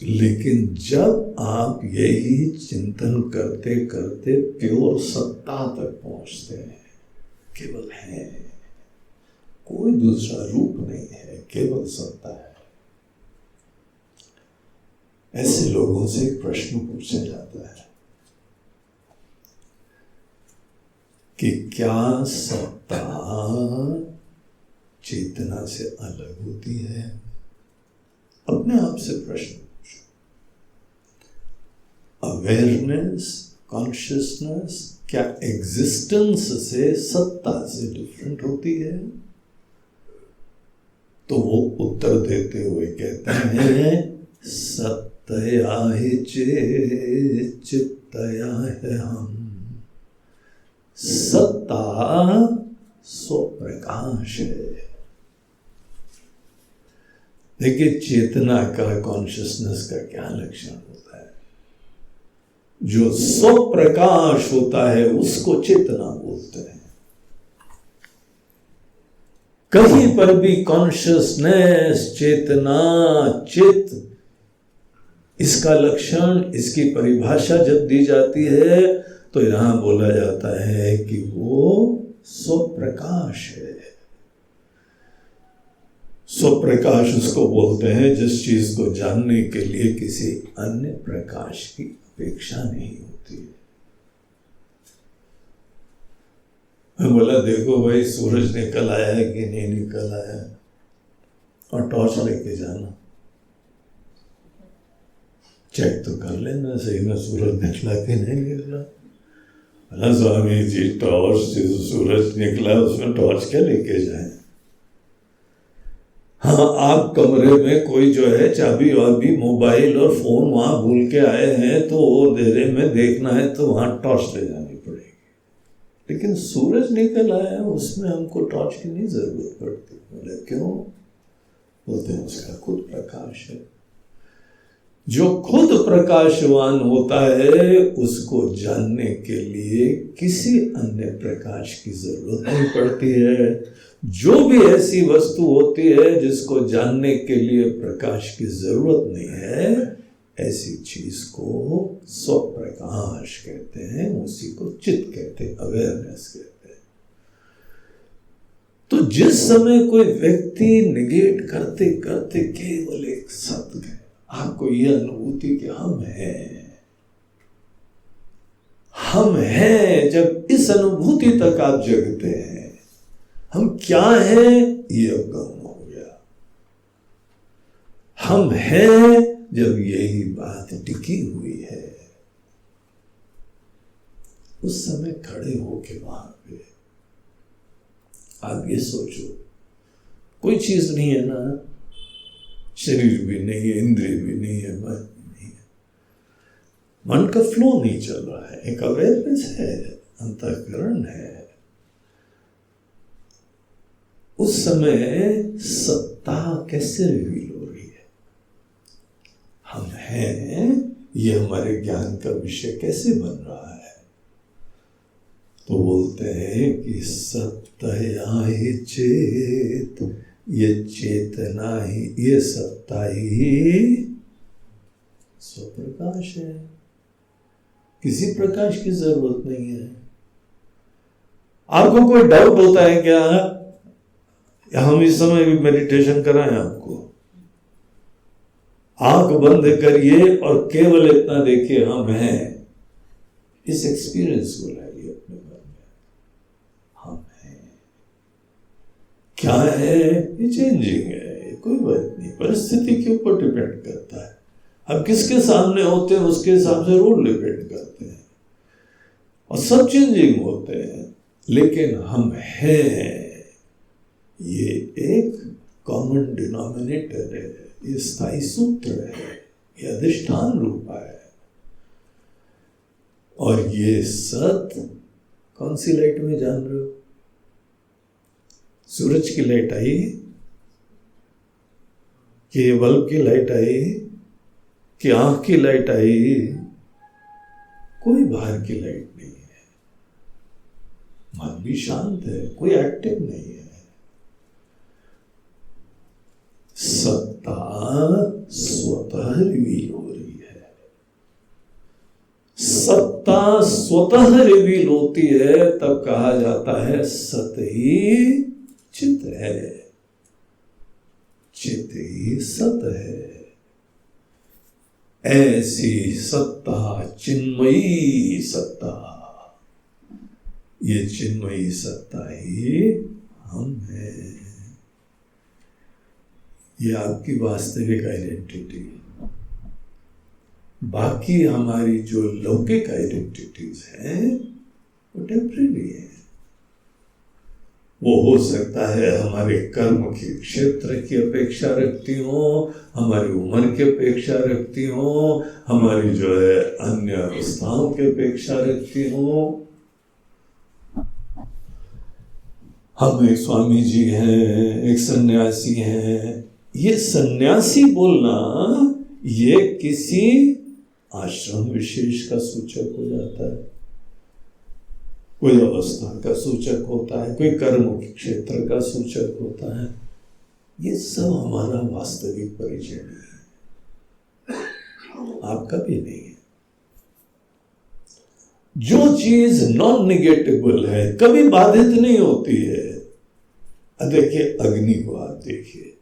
लेकिन जब आप यही चिंतन करते करते प्योर सत्ता तक पहुंचते हैं, केवल है, कोई दूसरा रूप नहीं है, केवल सत्ता है, ऐसे लोगों से एक प्रश्न पूछा जाता है कि क्या सत्ता चेतना से अलग होती है? अपने आप से प्रश्न पूछो। अवेयरनेस, कॉन्शियसनेस क्या एग्जिस्टेंस से, सत्ता से डिफरेंट होती है? तो वो उत्तर देते हुए कहते हैं, सत्तया ही चेत् चित्तया है हम। सत्ता स्वप्रकाश है। देखिए चेतना का, कॉन्शियसनेस का क्या लक्षण होता है? जो स्वप्रकाश होता है उसको चेतना बोलते हैं। कहीं पर भी कॉन्शियसनेस, चेतना, चित्त, इसका लक्षण, इसकी परिभाषा जब दी जाती है तो यहां बोला जाता है कि वो स्वप्रकाश है। स्वप्रकाश उसको बोलते हैं जिस चीज को जानने के लिए किसी अन्य प्रकाश की अपेक्षा नहीं होती है। मैं बोला देखो भाई सूरज निकल आया है कि नहीं निकल आया, और टॉर्च लेके जाना, चेक तो कर लेना सही में सूरज निकला कि नहीं निकला। बोला स्वामी जी टॉर्च से सूरज निकला उसमें टॉर्च क्या लेके जाए। हाँ, आप कमरे में कोई जो है चाबी वाबी मोबाइल और फोन वहां भूल के आए हैं तो वो अंधेरे में देखना है तो वहां टॉर्च ले जानी पड़ेगी, लेकिन सूरज निकल आया है उसमें हमको टॉर्च की नहीं जरूरत पड़ती। बोले क्यों? बोलते हैं उसका खुद प्रकाश है। जो खुद प्रकाशवान होता है उसको जानने के लिए किसी अन्य प्रकाश की जरूरत नहीं पड़ती है। जो भी ऐसी वस्तु होती है जिसको जानने के लिए प्रकाश की जरूरत नहीं है, ऐसी चीज को स्वप्रकाश कहते हैं, उसी को चित्त कहते हैं, अवेयरनेस कहते हैं। तो जिस समय कोई व्यक्ति निगेट करते करते केवल एक सत्य है, आपको यह अनुभूति कि हम हैं, जब इस अनुभूति तक आप जगते हैं हम क्या हैं ये अवगम हो गया। हम हैं जब यही बात टिकी हुई है, उस समय खड़े होके वहां पे आप ये सोचो कोई चीज नहीं है ना, शरीर भी नहीं है, इंद्रिय भी नहीं है, मन भी नहीं है, मन का फ्लो नहीं चल रहा है, एक अवेयरनेस है, अंतःकरण है। उस समय सत्ता कैसे रिवील हो रही है, हम हैं, ये हमारे ज्ञान का विषय कैसे बन रहा है। तो बोलते हैं कि सत्ता ही चेत, ये चेतना ही, ये सत्ता ही स्वप्रकाश है, किसी प्रकाश की जरूरत नहीं है। आपको कोई डाउट होता है क्या? हम इस समय भी मेडिटेशन कराएं आपको, आंख बंद करिए और केवल इतना देखिए हम हैं, इस एक्सपीरियंस को लाइए अपने मन में। हम हैं, क्या है? ये चेंजिंग है, कोई बात नहीं, परिस्थिति के ऊपर डिपेंड करता है। हम किसके सामने होते हैं उसके हिसाब से रोल डिपेंड करते हैं, और सब चेंजिंग होते हैं, लेकिन हम हैं, ये एक कॉमन डिनोमिनेटर है, ये स्थायी सूत्र है, ये अधिष्ठान रूप है। और ये सत्य कौन सी लाइट में जान रहे हो? सूरज की लाइट आई कि बल्ब की लाइट आई कि आंख की लाइट आई? कोई बाहर की लाइट नहीं है, मन भी शांत है, कोई एक्टिव नहीं है। सत्ता स्वतः रिवील हो रही है, सत्ता स्वतः रिवील होती है तब कहा जाता है सत्य ही चित्त है, चित्त ही सत्य है। ऐसी सत्ता चिन्मयी सत्ता, ये चिन्मयी सत्ता ही हम हैं। ये आपकी वास्तविक आइडेंटिटी। बाकी हमारी जो लौकिक आइडेंटिटीज हैं वो टेम्परेरी है। वो हो सकता है हमारे कर्म के क्षेत्र की अपेक्षा रखती हो, हमारी उम्र की अपेक्षा रखती हो, हमारी जो है अन्य अवस्थाओं की अपेक्षा रखती हो। हम एक स्वामी जी हैं, एक सन्यासी हैं। ये सन्यासी बोलना ये किसी आश्रम विशेष का सूचक हो जाता है। कोई अवस्था का सूचक होता है, कोई कर्म क्षेत्र का सूचक होता है। ये सब हमारा वास्तविक परिचय नहीं है, आपका भी नहीं है। जो चीज नॉन निगेटिबल है, कभी बाधित नहीं होती है। देखिए अग्नि को आप देखिए,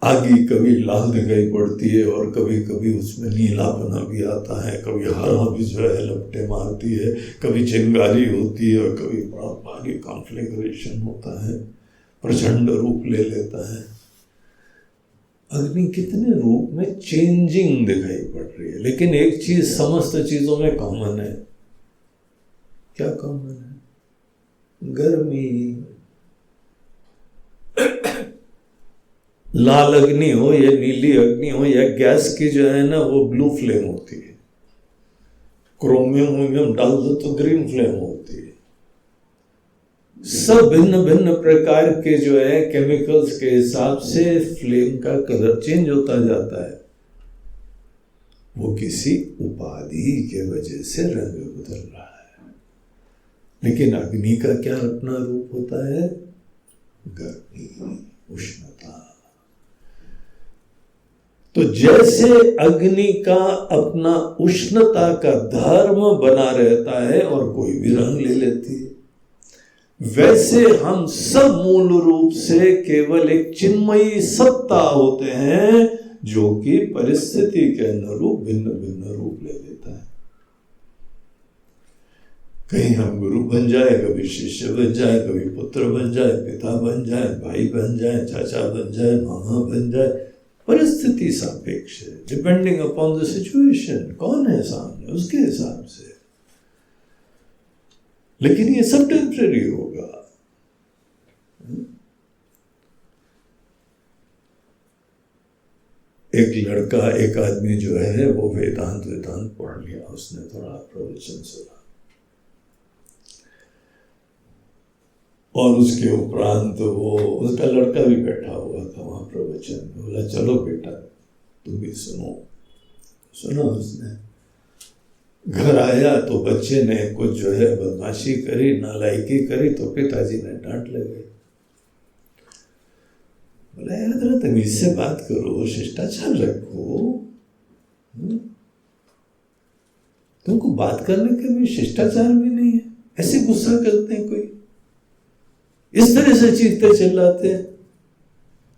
आगे कभी लाल दिखाई पड़ती है और कभी कभी उसमें नीलापना भी आता है, कभी हरा भी जो है लपटे मारती है, कभी चिंगारी होती है और कभी बड़ा भारी कॉन्फ्लिग्रेशन होता है, प्रचंड रूप ले लेता है। अग्नि कितने रूप में चेंजिंग दिखाई पड़ रही है, लेकिन एक चीज समस्त चीजों में कॉमन है। क्या कॉमन है? गर्मी। लाल अग्नि हो या नीली अग्नि हो या गैस की जो है ना वो ब्लू फ्लेम होती है, क्रोमियम डाल दो तो ग्रीन फ्लेम होती है। सब भिन्न भिन्न प्रकार के जो है केमिकल्स के हिसाब से फ्लेम का कलर चेंज होता जाता है। वो किसी उपाधि के वजह से रंग बदल रहा है। लेकिन अग्नि का क्या अपना रूप होता है? गर्मी, उष्णता। तो जैसे अग्नि का अपना उष्णता का धर्म बना रहता है और कोई भी रंग ले लेती है, वैसे हम सब मूल रूप से केवल एक चिन्मयी सत्ता होते हैं जो कि परिस्थिति के अनुरूप भिन्न भिन्न रूप ले लेता है। कहीं हम गुरु बन जाए, कभी शिष्य बन जाए, कभी पुत्र बन जाए, पिता बन जाए, भाई बन जाए, चाचा बन जाए, मामा बन जाए। परिस्थिति सापेक्ष है, डिपेंडिंग अपॉन द सिचुएशन। कौन है सामने, उसके हिसाब से। लेकिन ये सब टेम्परेरी होगा। एक लड़का, एक आदमी जो है वो वेदांत पढ़ लिया, उसने थोड़ा प्रवचन सुना और उसके उपरांत वो उसका लड़का भी बैठा हुआ था वहां प्रवचन में। बोला चलो बेटा तुम भी सुनो। सुना उसने। घर आया तो बच्चे ने कुछ जो है बदमाशी करी, नालायकी करी, तो पिताजी ने डांट लगे। बोला यार जरा तमीज से बात करो, शिष्टाचार रखो। तुमको बात करने के भी शिष्टाचार भी नहीं है, ऐसे गुस्सा करते हैं कोई, इस तरह से चीखते चिल्लाते हैं।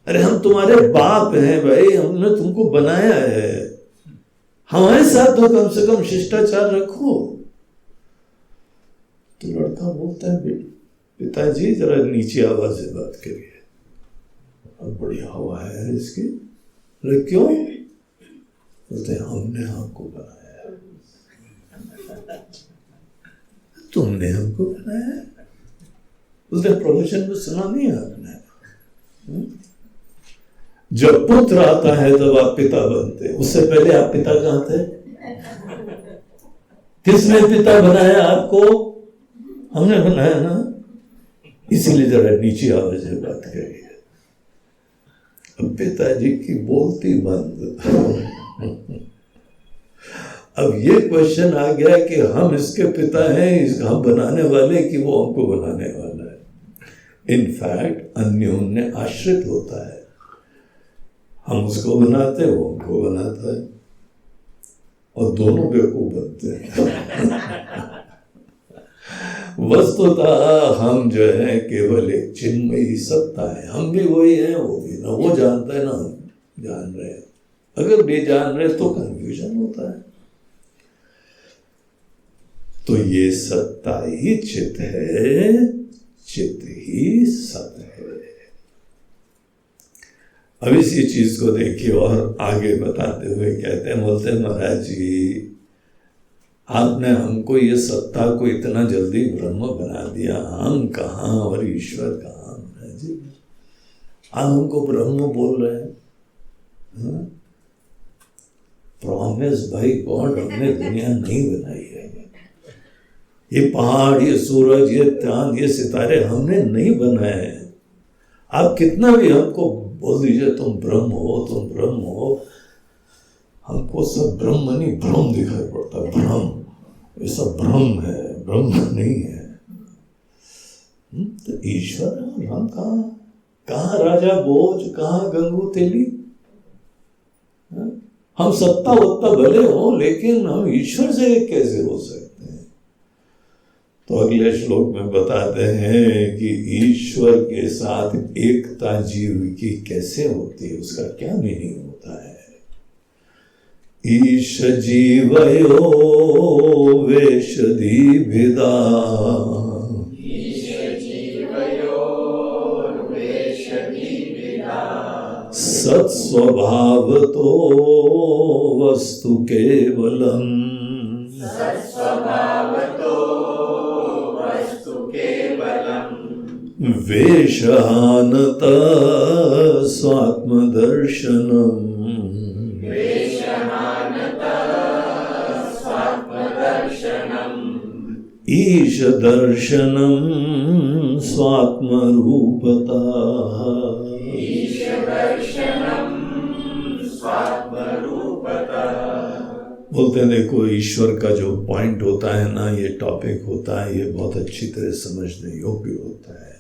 अरे हम तुम्हारे बाप हैं भाई, हमने तुमको बनाया है, हमारे साथ तो कम से कम शिष्टाचार रखो। तो लड़का बोलता है पिताजी जरा नीचे आवाज से बात करिए, अब बड़ी हवा है इसकी। अरे क्यों? बोलते हैं हमने आपको बनाया। तुमने हमको बनाया? बोलते प्रवचन में सुना नहीं आपने? जब पुत्र आता है तब आप पिता बनते, उससे पहले आप पिता कहां थे? किसने पिता बनाया आपको? हमने बनाया ना। इसीलिए जरा नीचे आवाज से बात करिए। अब पिताजी की बोलती बंद। अब ये क्वेश्चन आ गया कि हम इसके पिता हैं, हम बनाने वाले कि वो हमको बनाने वाला है। इनफैक्ट अन्योन्य आश्रित होता है, हम उसको बनाते हैं, वो हमको बनाता है, और दोनों बेवकूफ बनते हैं। वस्तुतः हम जो है केवल एक चिन्मयी सत्ता है, हम भी वही हैं, वो भी ना। वो जानता है ना हम जान रहे हैं। अगर नहीं जान रहे तो कंफ्यूजन होता है। तो ये सत्ता ही चित है, चित ही सत है। अब इसी चीज को देखिए और आगे बताते हुए कहते हैं, बोलते हैं महाराज जी आपने हमको ये सत्ता को इतना जल्दी ब्रह्म बना दिया, हम कहाँ और ईश्वर कहाँ? महाराज जी आप हमको ब्रह्म बोल रहे हैं? प्रॉमिस बाय गॉड हमने दुनिया नहीं बनाई है। ये पहाड़, ये सूरज, ये चांद, ये सितारे हमने नहीं बनाए हैं। आप कितना भी हमको बोल दीजिए तुम ब्रह्म हो, तुम ब्रह्म हो, हमको सब ब्रह्म नहीं भ्रम दिखाई पड़ता। भ्रम ये सब भ्रम है, ब्रह्म नहीं है। तो ईश्वर राम कहाँ राजा भोज, कहाँ गंगू तेली। हम सत्ता वत्ता भले हो, लेकिन हम ईश्वर से कैसे हो सकते हैं? तो अगले श्लोक में बताते हैं कि ईश्वर के साथ एकता जीव की कैसे होती है, उसका क्या मीनिंग होता है। ईश जीवयो वेशधि भिदा, सत्स्वभावतो वस्तु केवलम, वेशानत स्वात्मदर्शनम, ईश दर्शनम स्वात्मरूपता। बोलते हैं देखो, ईश्वर का जो पॉइंट होता है ना, ये टॉपिक होता है, ये बहुत अच्छी तरह समझने योग्य होता है।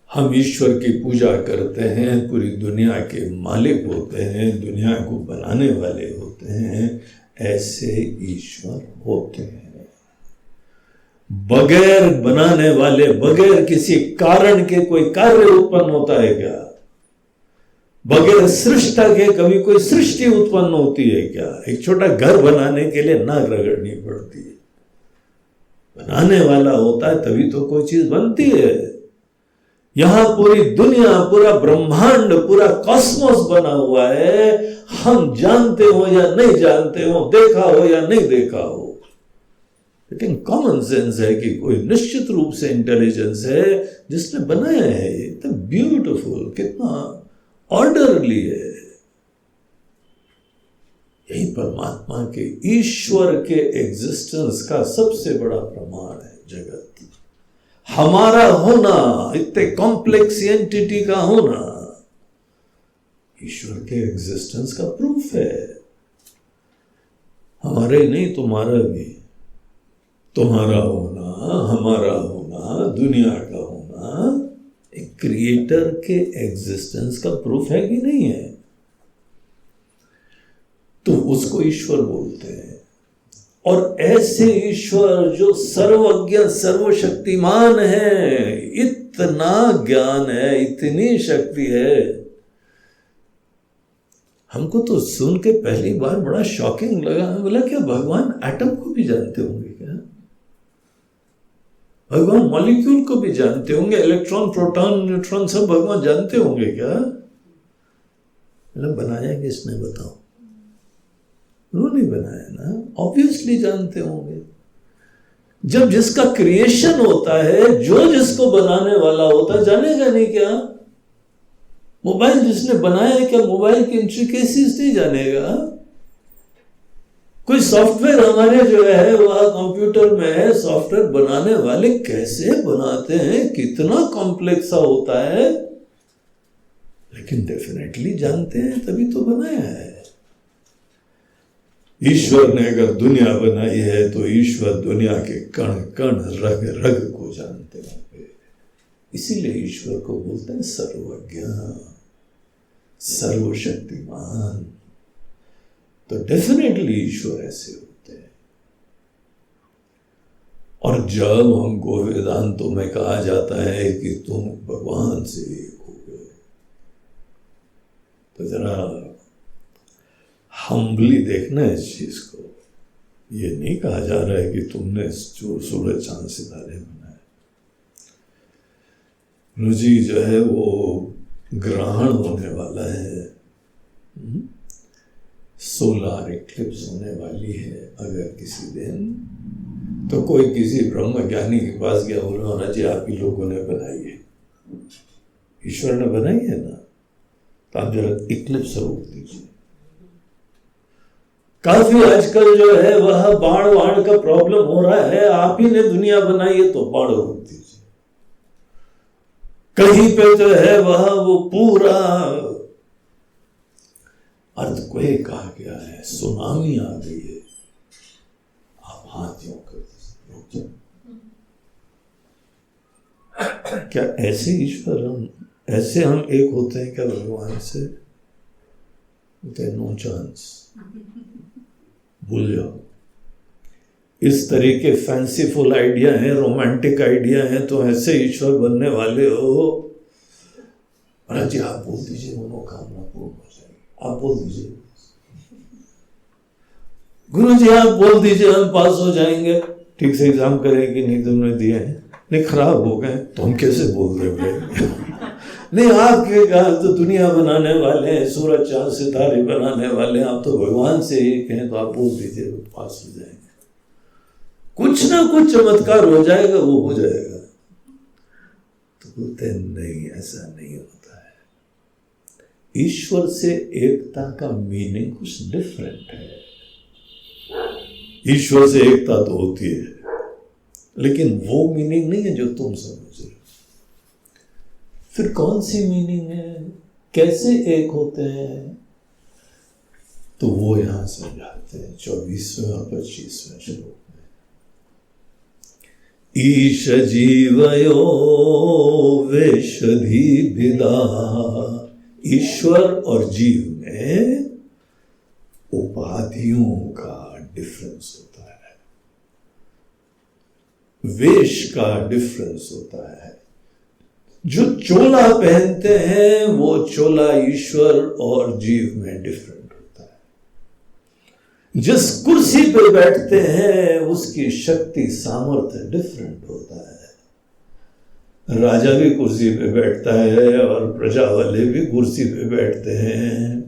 हम ईश्वर की पूजा करते हैं, पूरी दुनिया के मालिक होते हैं, दुनिया को बनाने वाले होते हैं, ऐसे ईश्वर होते हैं। बगैर बनाने वाले, बगैर किसी कारण के कोई कार्य उत्पन्न होता है क्या? बगैर सृष्टा के कभी कोई सृष्टि उत्पन्न होती है क्या? एक छोटा घर बनाने के लिए नाक रगड़नी पड़ती है, बनाने वाला होता है तभी तो कोई चीज बनती है। यहां पूरी दुनिया, पूरा ब्रह्मांड, पूरा कॉस्मोस बना हुआ है। हम जानते हो या नहीं जानते हो, देखा हो या नहीं देखा हो, लेकिन कॉमन सेंस है कि कोई निश्चित रूप से इंटेलिजेंस है जिसने बनाया है। ये इतना ब्यूटीफुल, कितना ऑर्डरली है। यही परमात्मा के, ईश्वर के एग्जिस्टेंस का सबसे बड़ा प्रमाण है जगत। हमारा होना, इतने कॉम्प्लेक्स एंटिटी का होना, ईश्वर के एग्जिस्टेंस का प्रूफ है। हमारे ही नहीं, तुम्हारा भी, तुम्हारा होना, हमारा होना, दुनिया का होना एक क्रिएटर के एग्जिस्टेंस का प्रूफ है कि नहीं है? तो उसको ईश्वर बोलते हैं। और ऐसे ईश्वर जो सर्वज्ञ सर्वशक्तिमान है, इतना ज्ञान है, इतनी शक्ति है। हमको तो सुन के पहली बार बड़ा शॉकिंग लगा। बोला क्या भगवान एटम को भी जानते होंगे क्या? भगवान मॉलिक्यूल को भी जानते होंगे, इलेक्ट्रॉन, प्रोटॉन, न्यूट्रॉन सब भगवान जानते होंगे क्या? मतलब बनाया किसने बताओ? उन्होंने बनाया ना, ऑब्वियसली जानते होंगे। जब जिसका क्रिएशन होता है, जो जिसको बनाने वाला होता है, जानेगा नहीं क्या? मोबाइल जिसने बनाया है, क्या मोबाइल की इंट्रिकेसीज नहीं जानेगा? कोई सॉफ्टवेयर हमारे जो है वह कंप्यूटर में है, सॉफ्टवेयर बनाने वाले कैसे बनाते हैं, कितना कॉम्प्लेक्स सा होता है, लेकिन डेफिनेटली जानते हैं, तभी तो बनाया है। ईश्वर ने अगर दुनिया बनाई है तो ईश्वर दुनिया के कण कण, रग रग को जानते होंगे। इसीलिए ईश्वर को बोलते हैं सर्वज्ञ, सर्वशक्तिमान। तो डेफिनेटली ईश्वर ऐसे होते हैं। और जब हमको वेदांतों में कहा जाता है कि तुम भगवान से एक हो गए, तो जरा हम्बली देखना इस चीज को। ये नहीं कहा जा रहा है कि तुमने जो सूरज चांद सितारे बनाए। रुचि जो है वो ग्रहण होने वाला है, सोलर इक्लिप्स होने वाली है अगर किसी दिन, तो कोई किसी ब्रह्म ज्ञानी के पास गया, बोला जी आप ही लोगों ने बनाई है, ईश्वर ने बनाई है ना, तो आप जरा इक्लिप्स रोक दीजिए। काफी आजकल जो है वह बाढ़ का प्रॉब्लम हो रहा है, आप ही ने दुनिया बनाई है तो बाढ़ रोक दीजिए। कहीं पे जो है वह वो पूरा अर्थक्वेक आ गया है, सुनामी आ गई है, हाथ यूं कर दीजिए, रुक जाओ। क्या ऐसे ईश्वर ऐसे हम एक होते हैं क्या भगवान से? नो चांस, भूल जाओ। इस तरह के फैंसीफुल आइडिया हैं, रोमांटिक आइडिया हैं, तो ऐसे ईश्वर बनने वाले हो। महाराज जी आप बोल दीजिए, मनोकामना पूर्ण हो जाएगी, आप बोल दीजिए। गुरु जी आप बोल दीजिए, हम पास हो जाएंगे। ठीक से एग्जाम करेंगे, नहीं तुमने दिए हैं, नहीं खराब हो गए, तो हम कैसे बोल रहे भाई? नहीं आपके कहा तो दुनिया बनाने वाले हैं, सूरज चांद सितारे बनाने वाले हैं, आप तो भगवान से एक हैं, तो आप बोल दीजिए तो पास हो जाएंगे। कुछ ना कुछ चमत्कार हो जाएगा, वो हो जाएगा। तो बोलते नहीं, ऐसा नहीं होता है। ईश्वर से एकता का मीनिंग कुछ डिफरेंट है। ईश्वर से एकता तो होती है, लेकिन वो मीनिंग नहीं है जो तुम समझ रहे हो। फिर कौन सी मीनिंग है, कैसे एक होते हैं? तो वो यहां समझाते हैं 24वें और 25वें श्लोक में। ईश जीवयो वेशधि विदा। ईश्वर और जीव में उपाधियों का डिफरेंस होता है, वेश का डिफरेंस होता है। जो चोला पहनते हैं वो चोला ईश्वर और जीव में डिफरेंट होता है। जिस कुर्सी पे बैठते हैं उसकी शक्ति सामर्थ्य डिफरेंट होता है। राजा भी कुर्सी पे बैठता है और प्रजा वाले भी कुर्सी पे बैठते हैं,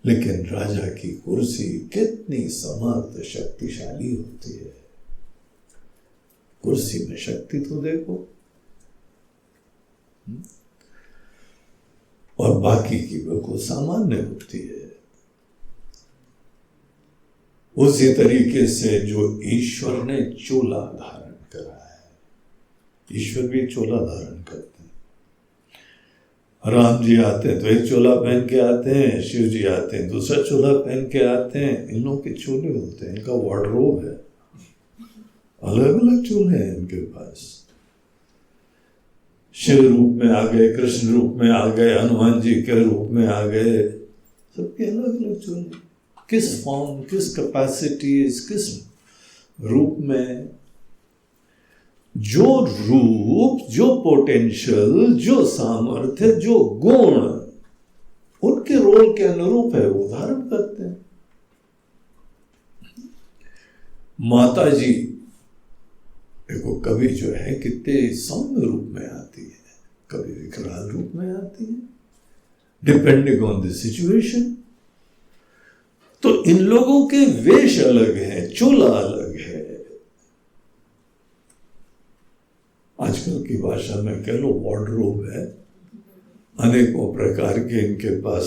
लेकिन राजा की कुर्सी कितनी समर्थ शक्तिशाली होती है। कुर्सी में शक्ति तो देखो, और बाकी की बिल्कुल सामान्य होती है। उसी तरीके से जो ईश्वर ने चोला धारण करा है, ईश्वर भी चोला धारण करते हैं। राम जी आते हैं तो एक चोला पहन के आते हैं, शिव जी आते हैं दूसरा चोला पहन के आते हैं। इन लोगों के चोले होते हैं, इनका वार्डरोब है, अलग अलग चोले हैं इनके पास। शिव रूप में आ गए, कृष्ण रूप में आ गए, हनुमान जी के रूप में आ गए, सबके अलग अलग चोले। किस फॉर्म, किस कैपेसिटीज, किस रूप में, जो रूप, जो पोटेंशियल, जो सामर्थ्य, जो गुण उनके रोल के अनुरूप है वो धारण करते हैं। माता जी देखो कभी जो है कितने सौम्य रूप में आती है, कभी विकराल रूप में आती है, डिपेंडिंग ऑन द सिचुएशन। तो इन लोगों के वेश अलग हैं, चोला अलग है। आजकल की भाषा में कह लो वार्डरोब है, अनेकों प्रकार के इनके पास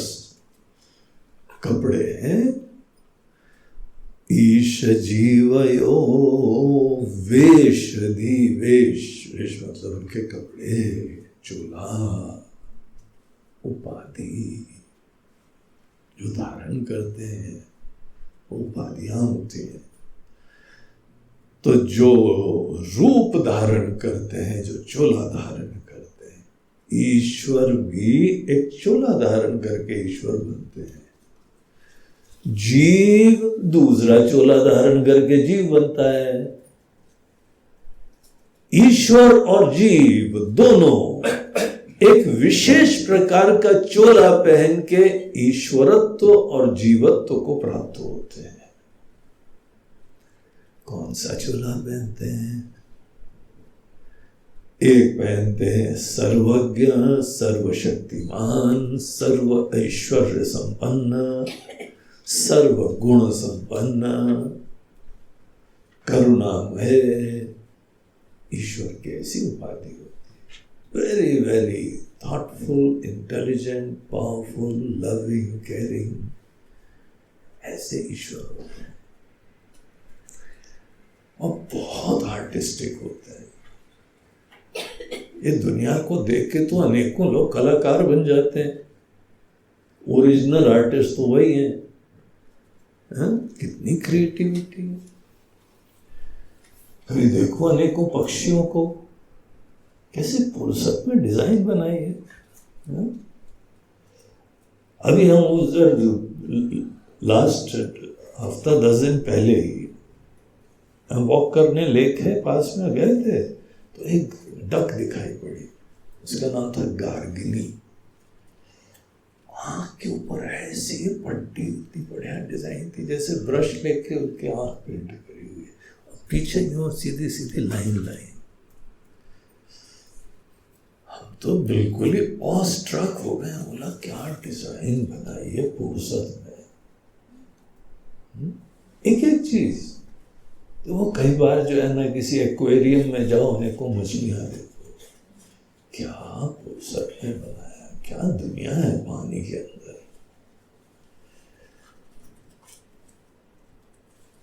कपड़े हैं। ईश जीवयो वेशधि, वेश, वेश मतलब उनके कपड़े, चोला, उपाधि जो धारण करते हैं, उपाधियां होती हैं। तो जो रूप धारण करते हैं, जो चोला धारण करते हैं, ईश्वर भी एक चोला धारण करके ईश्वर बनते हैं। जीव दूसरा चोला धारण करके जीव बनता है। ईश्वर और जीव दोनों एक विशेष प्रकार का चोला पहन के ईश्वरत्व और जीवत्व को प्राप्त होते हैं। कौन सा चोला पहनते हैं? एक पहनते हैं सर्वज्ञ, सर्वशक्तिमान, सर्व ऐश्वर्य संपन्न, सर्व गुण संपन्न, करुणामय। ईश्वर की ऐसी उपाधि होती है। Very very thoughtful, intelligent, powerful, loving, caring, ऐसे ईश्वर होते हैं। और बहुत आर्टिस्टिक होते हैं। ये दुनिया को देख के तो अनेकों लोग कलाकार बन जाते हैं। ओरिजिनल आर्टिस्ट तो वही है। कितनी क्रिएटिविटी है। कभी देखो अनेकों पक्षियों को कैसे फुर्सत में डिजाइन बनाई है। अभी हम उधर लास्ट हफ्ता 10 दिन पहले ही हम वॉक करने लेक है पास में गए थे, तो एक डक दिखाई पड़ी, उसका नाम था गार्गिनी। आँख के ऊपर ऐसी पट्टी इतनी बढ़िया डिजाइन थी, जैसे ब्रश लेके उनके आँख पेंट करी हुई है, पीछे यूं सीधी सीधी लाइन लाइन। हम तो बिल्कुल ही ऑस्ट्रक हो गए, बोला क्या डिजाइन बनाई है फुर्सत में। एक एक चीज तो वो कई बार जो है ना, किसी एक्वेरियम में जाओ, अनेकों मछलियां देखो, क्या फुर्सत में बनाया, क्या दुनिया है पानी के अंदर।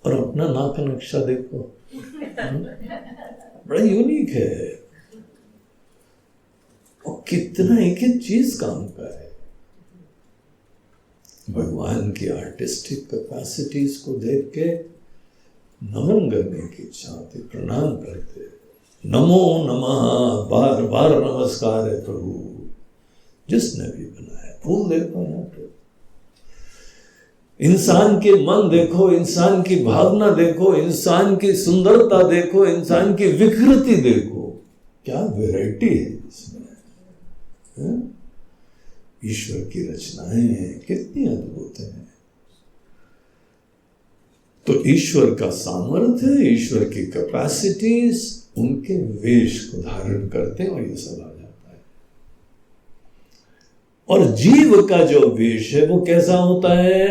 और अपना नाक का नक्शा देखो, बड़ा यूनिक है, और कितना एक एक चीज काम का है। भगवान की आर्टिस्टिक कैपेसिटीज को देख के नमन करने की इच्छा होती, प्रणाम करते, नमो नमः, बार बार नमस्कार है प्रभु जिसने भी बनाया। फूल देखो यहाँ पे, इंसान के मन देखो, इंसान की भावना देखो, इंसान की सुंदरता देखो, इंसान की विकृति देखो, क्या वैरायटी है इसमें। ईश्वर की रचनाएं कितनी अद्भुत हैं। तो ईश्वर का सामर्थ्य, ईश्वर की कैपेसिटीज उनके वेश को धारण करते हैं और ये सब आ जाता है। और जीव का जो वेश है वो कैसा होता है?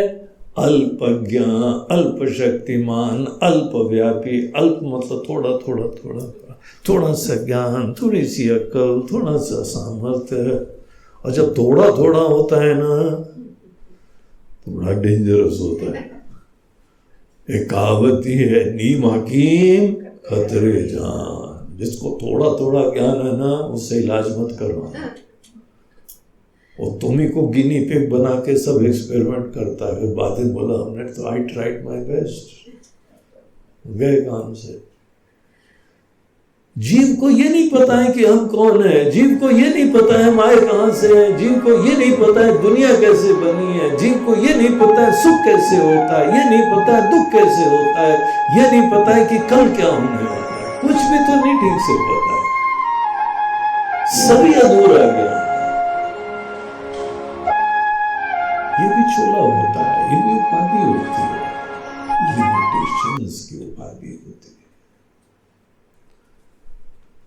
अल्पज्ञ, अल्प शक्तिमान, अल्प व्यापी। अल्प मतलब थोड़ा थोड़ा थोड़ा थोड़ा सा ज्ञान, थोड़ी सी अक्ल, थोड़ा सा सामर्थ्य। और जब थोड़ा थोड़ा होता है ना तो बड़ा डेंजरस होता है। एक कहावत ही है, नीम हकीम खतरे जान। जिसको थोड़ा थोड़ा ज्ञान है ना, उससे इलाज मत करवाना। और तुम्ही को गिनी पिग बना के सब एक्सपेरिमेंट करता है, बाद में बोला हमने तो आई ट्राइड माय बेस्ट, गए काम से। जीव को ये नहीं पता है कि हम कौन है, जीव को ये नहीं पता है हम आए कहां से हैं, जीव को ये नहीं पता है दुनिया कैसे बनी है, जीव को ये नहीं पता है सुख कैसे होता है, ये नहीं पता है दुख कैसे होता है, ये नहीं पता है कि कल क्या होने वाला है। कुछ भी तो नहीं ठीक से पता है, सभी अधूरा ज्ञान। ये भी छोला होता है, ये भी उपाधि होती है, लिमिटेशंस की उपाधि होती है।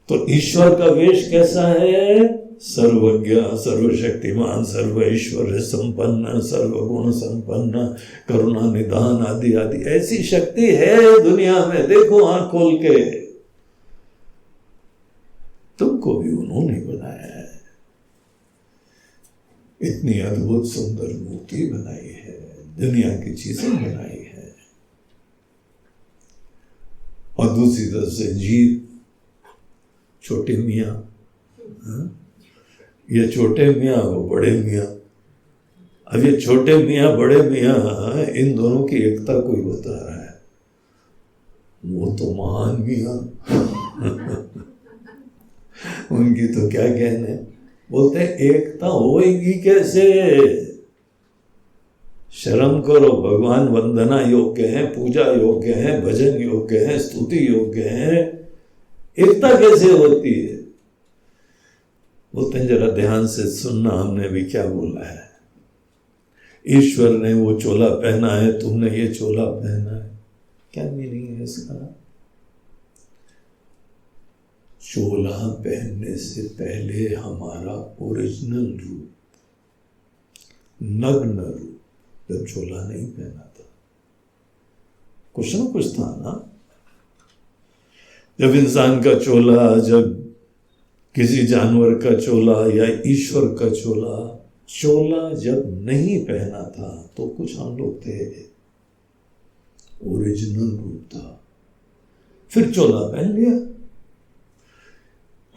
तो ईश्वर का वेश कैसा है? सर्वज्ञ, सर्वशक्तिमान, सर्व ऐश्वर्य संपन्न, सर्वगुण संपन्न, करुणा निधान आदि आदि ऐसी शक्ति है दुनिया में। देखो आंख खोल के, तुमको भी उन्होंने बनाया है। इतनी अद्भुत सुंदर मूर्ति बनाई है, दुनिया की चीजें बनाई है। और दूसरी तरफ से जीव, छोटे मियाँ, ये छोटे मियाँ वो बड़े मियाँ। अब ये छोटे मियाँ बड़े मियाँ, इन दोनों की एकता कोई बता रहा है। वो तो महान मियाँ उनकी तो क्या कहने। बोलते हैं एकता होएगी कैसे? शर्म करो, भगवान वंदना योग्य है, पूजा योग्य है, भजन योग्य है, स्तुति योग्य है, एकता कैसे होती है? बोलते हैं जरा ध्यान से सुनना, हमने भी क्या बोला है। ईश्वर ने वो चोला पहना है, तुमने ये चोला पहना है, क्या मीनिंग है इसका? चोला पहनने से पहले हमारा ओरिजिनल रूप, नग्न रूप, जब चोला नहीं पहना था, कुछ ना कुछ था ना। जब इंसान का चोला, जब किसी जानवर का चोला या ईश्वर का चोला, चोला जब नहीं पहना था तो कुछ हम लोग थे, ओरिजिनल रूप था। फिर चोला पहन लिया।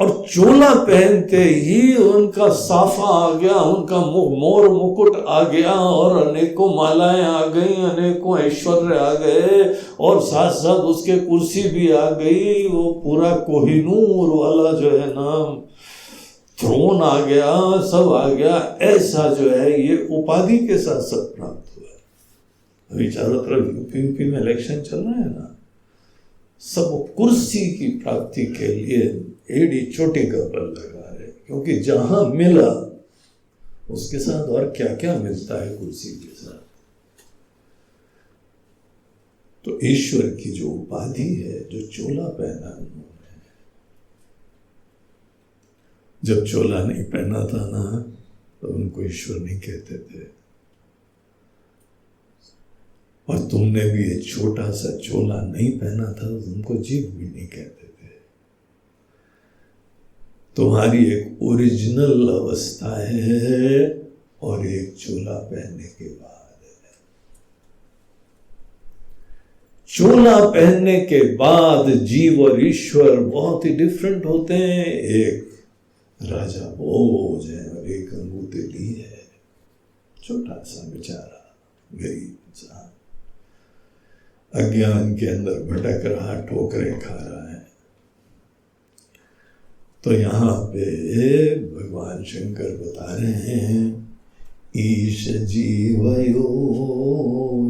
और चोला पहनते ही उनका साफा आ गया, उनका मोर मुकुट आ गया, और अनेकों मालाएं आ गई, अनेकों ऐश्वर्य आ गए, और साथ साथ उसके कुर्सी भी आ गई। वो पूरा कोहिनूर वाला जो है ना थ्रोन आ गया, सब आ गया। ऐसा जो है ये उपाधि के साथ सब प्राप्त हुआ। अभी चारों तरफ यूपी में इलेक्शन चल रहा है ना, सब कुर्सी की प्राप्ति के लिए एड़ी चोटी का बल लगा रहे, क्योंकि जहां मिला उसके साथ और क्या क्या मिलता है कुर्सी के साथ। तो ईश्वर की जो उपाधि है, जो चोला पहना उन्होंने, जब चोला नहीं पहना था ना तो उनको ईश्वर नहीं कहते थे। और तुमने भी ये छोटा सा चोला नहीं पहना था तो तुमको जीव भी नहीं कहते थे। तुम्हारी एक ओरिजिनल अवस्था है और एक चोला पहनने के बाद है। चोला पहनने के बाद जीव और ईश्वर बहुत ही डिफरेंट होते हैं। एक राजा भोज है और एक अंगूठेली है, छोटा सा बेचारा गरीब इंसान, अज्ञान के अंदर भटक रहा, ठोकरें खा रहा है। तो यहां पे भगवान शंकर बता रहे हैं, ईश जीवयो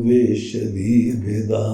वेशधि भेदा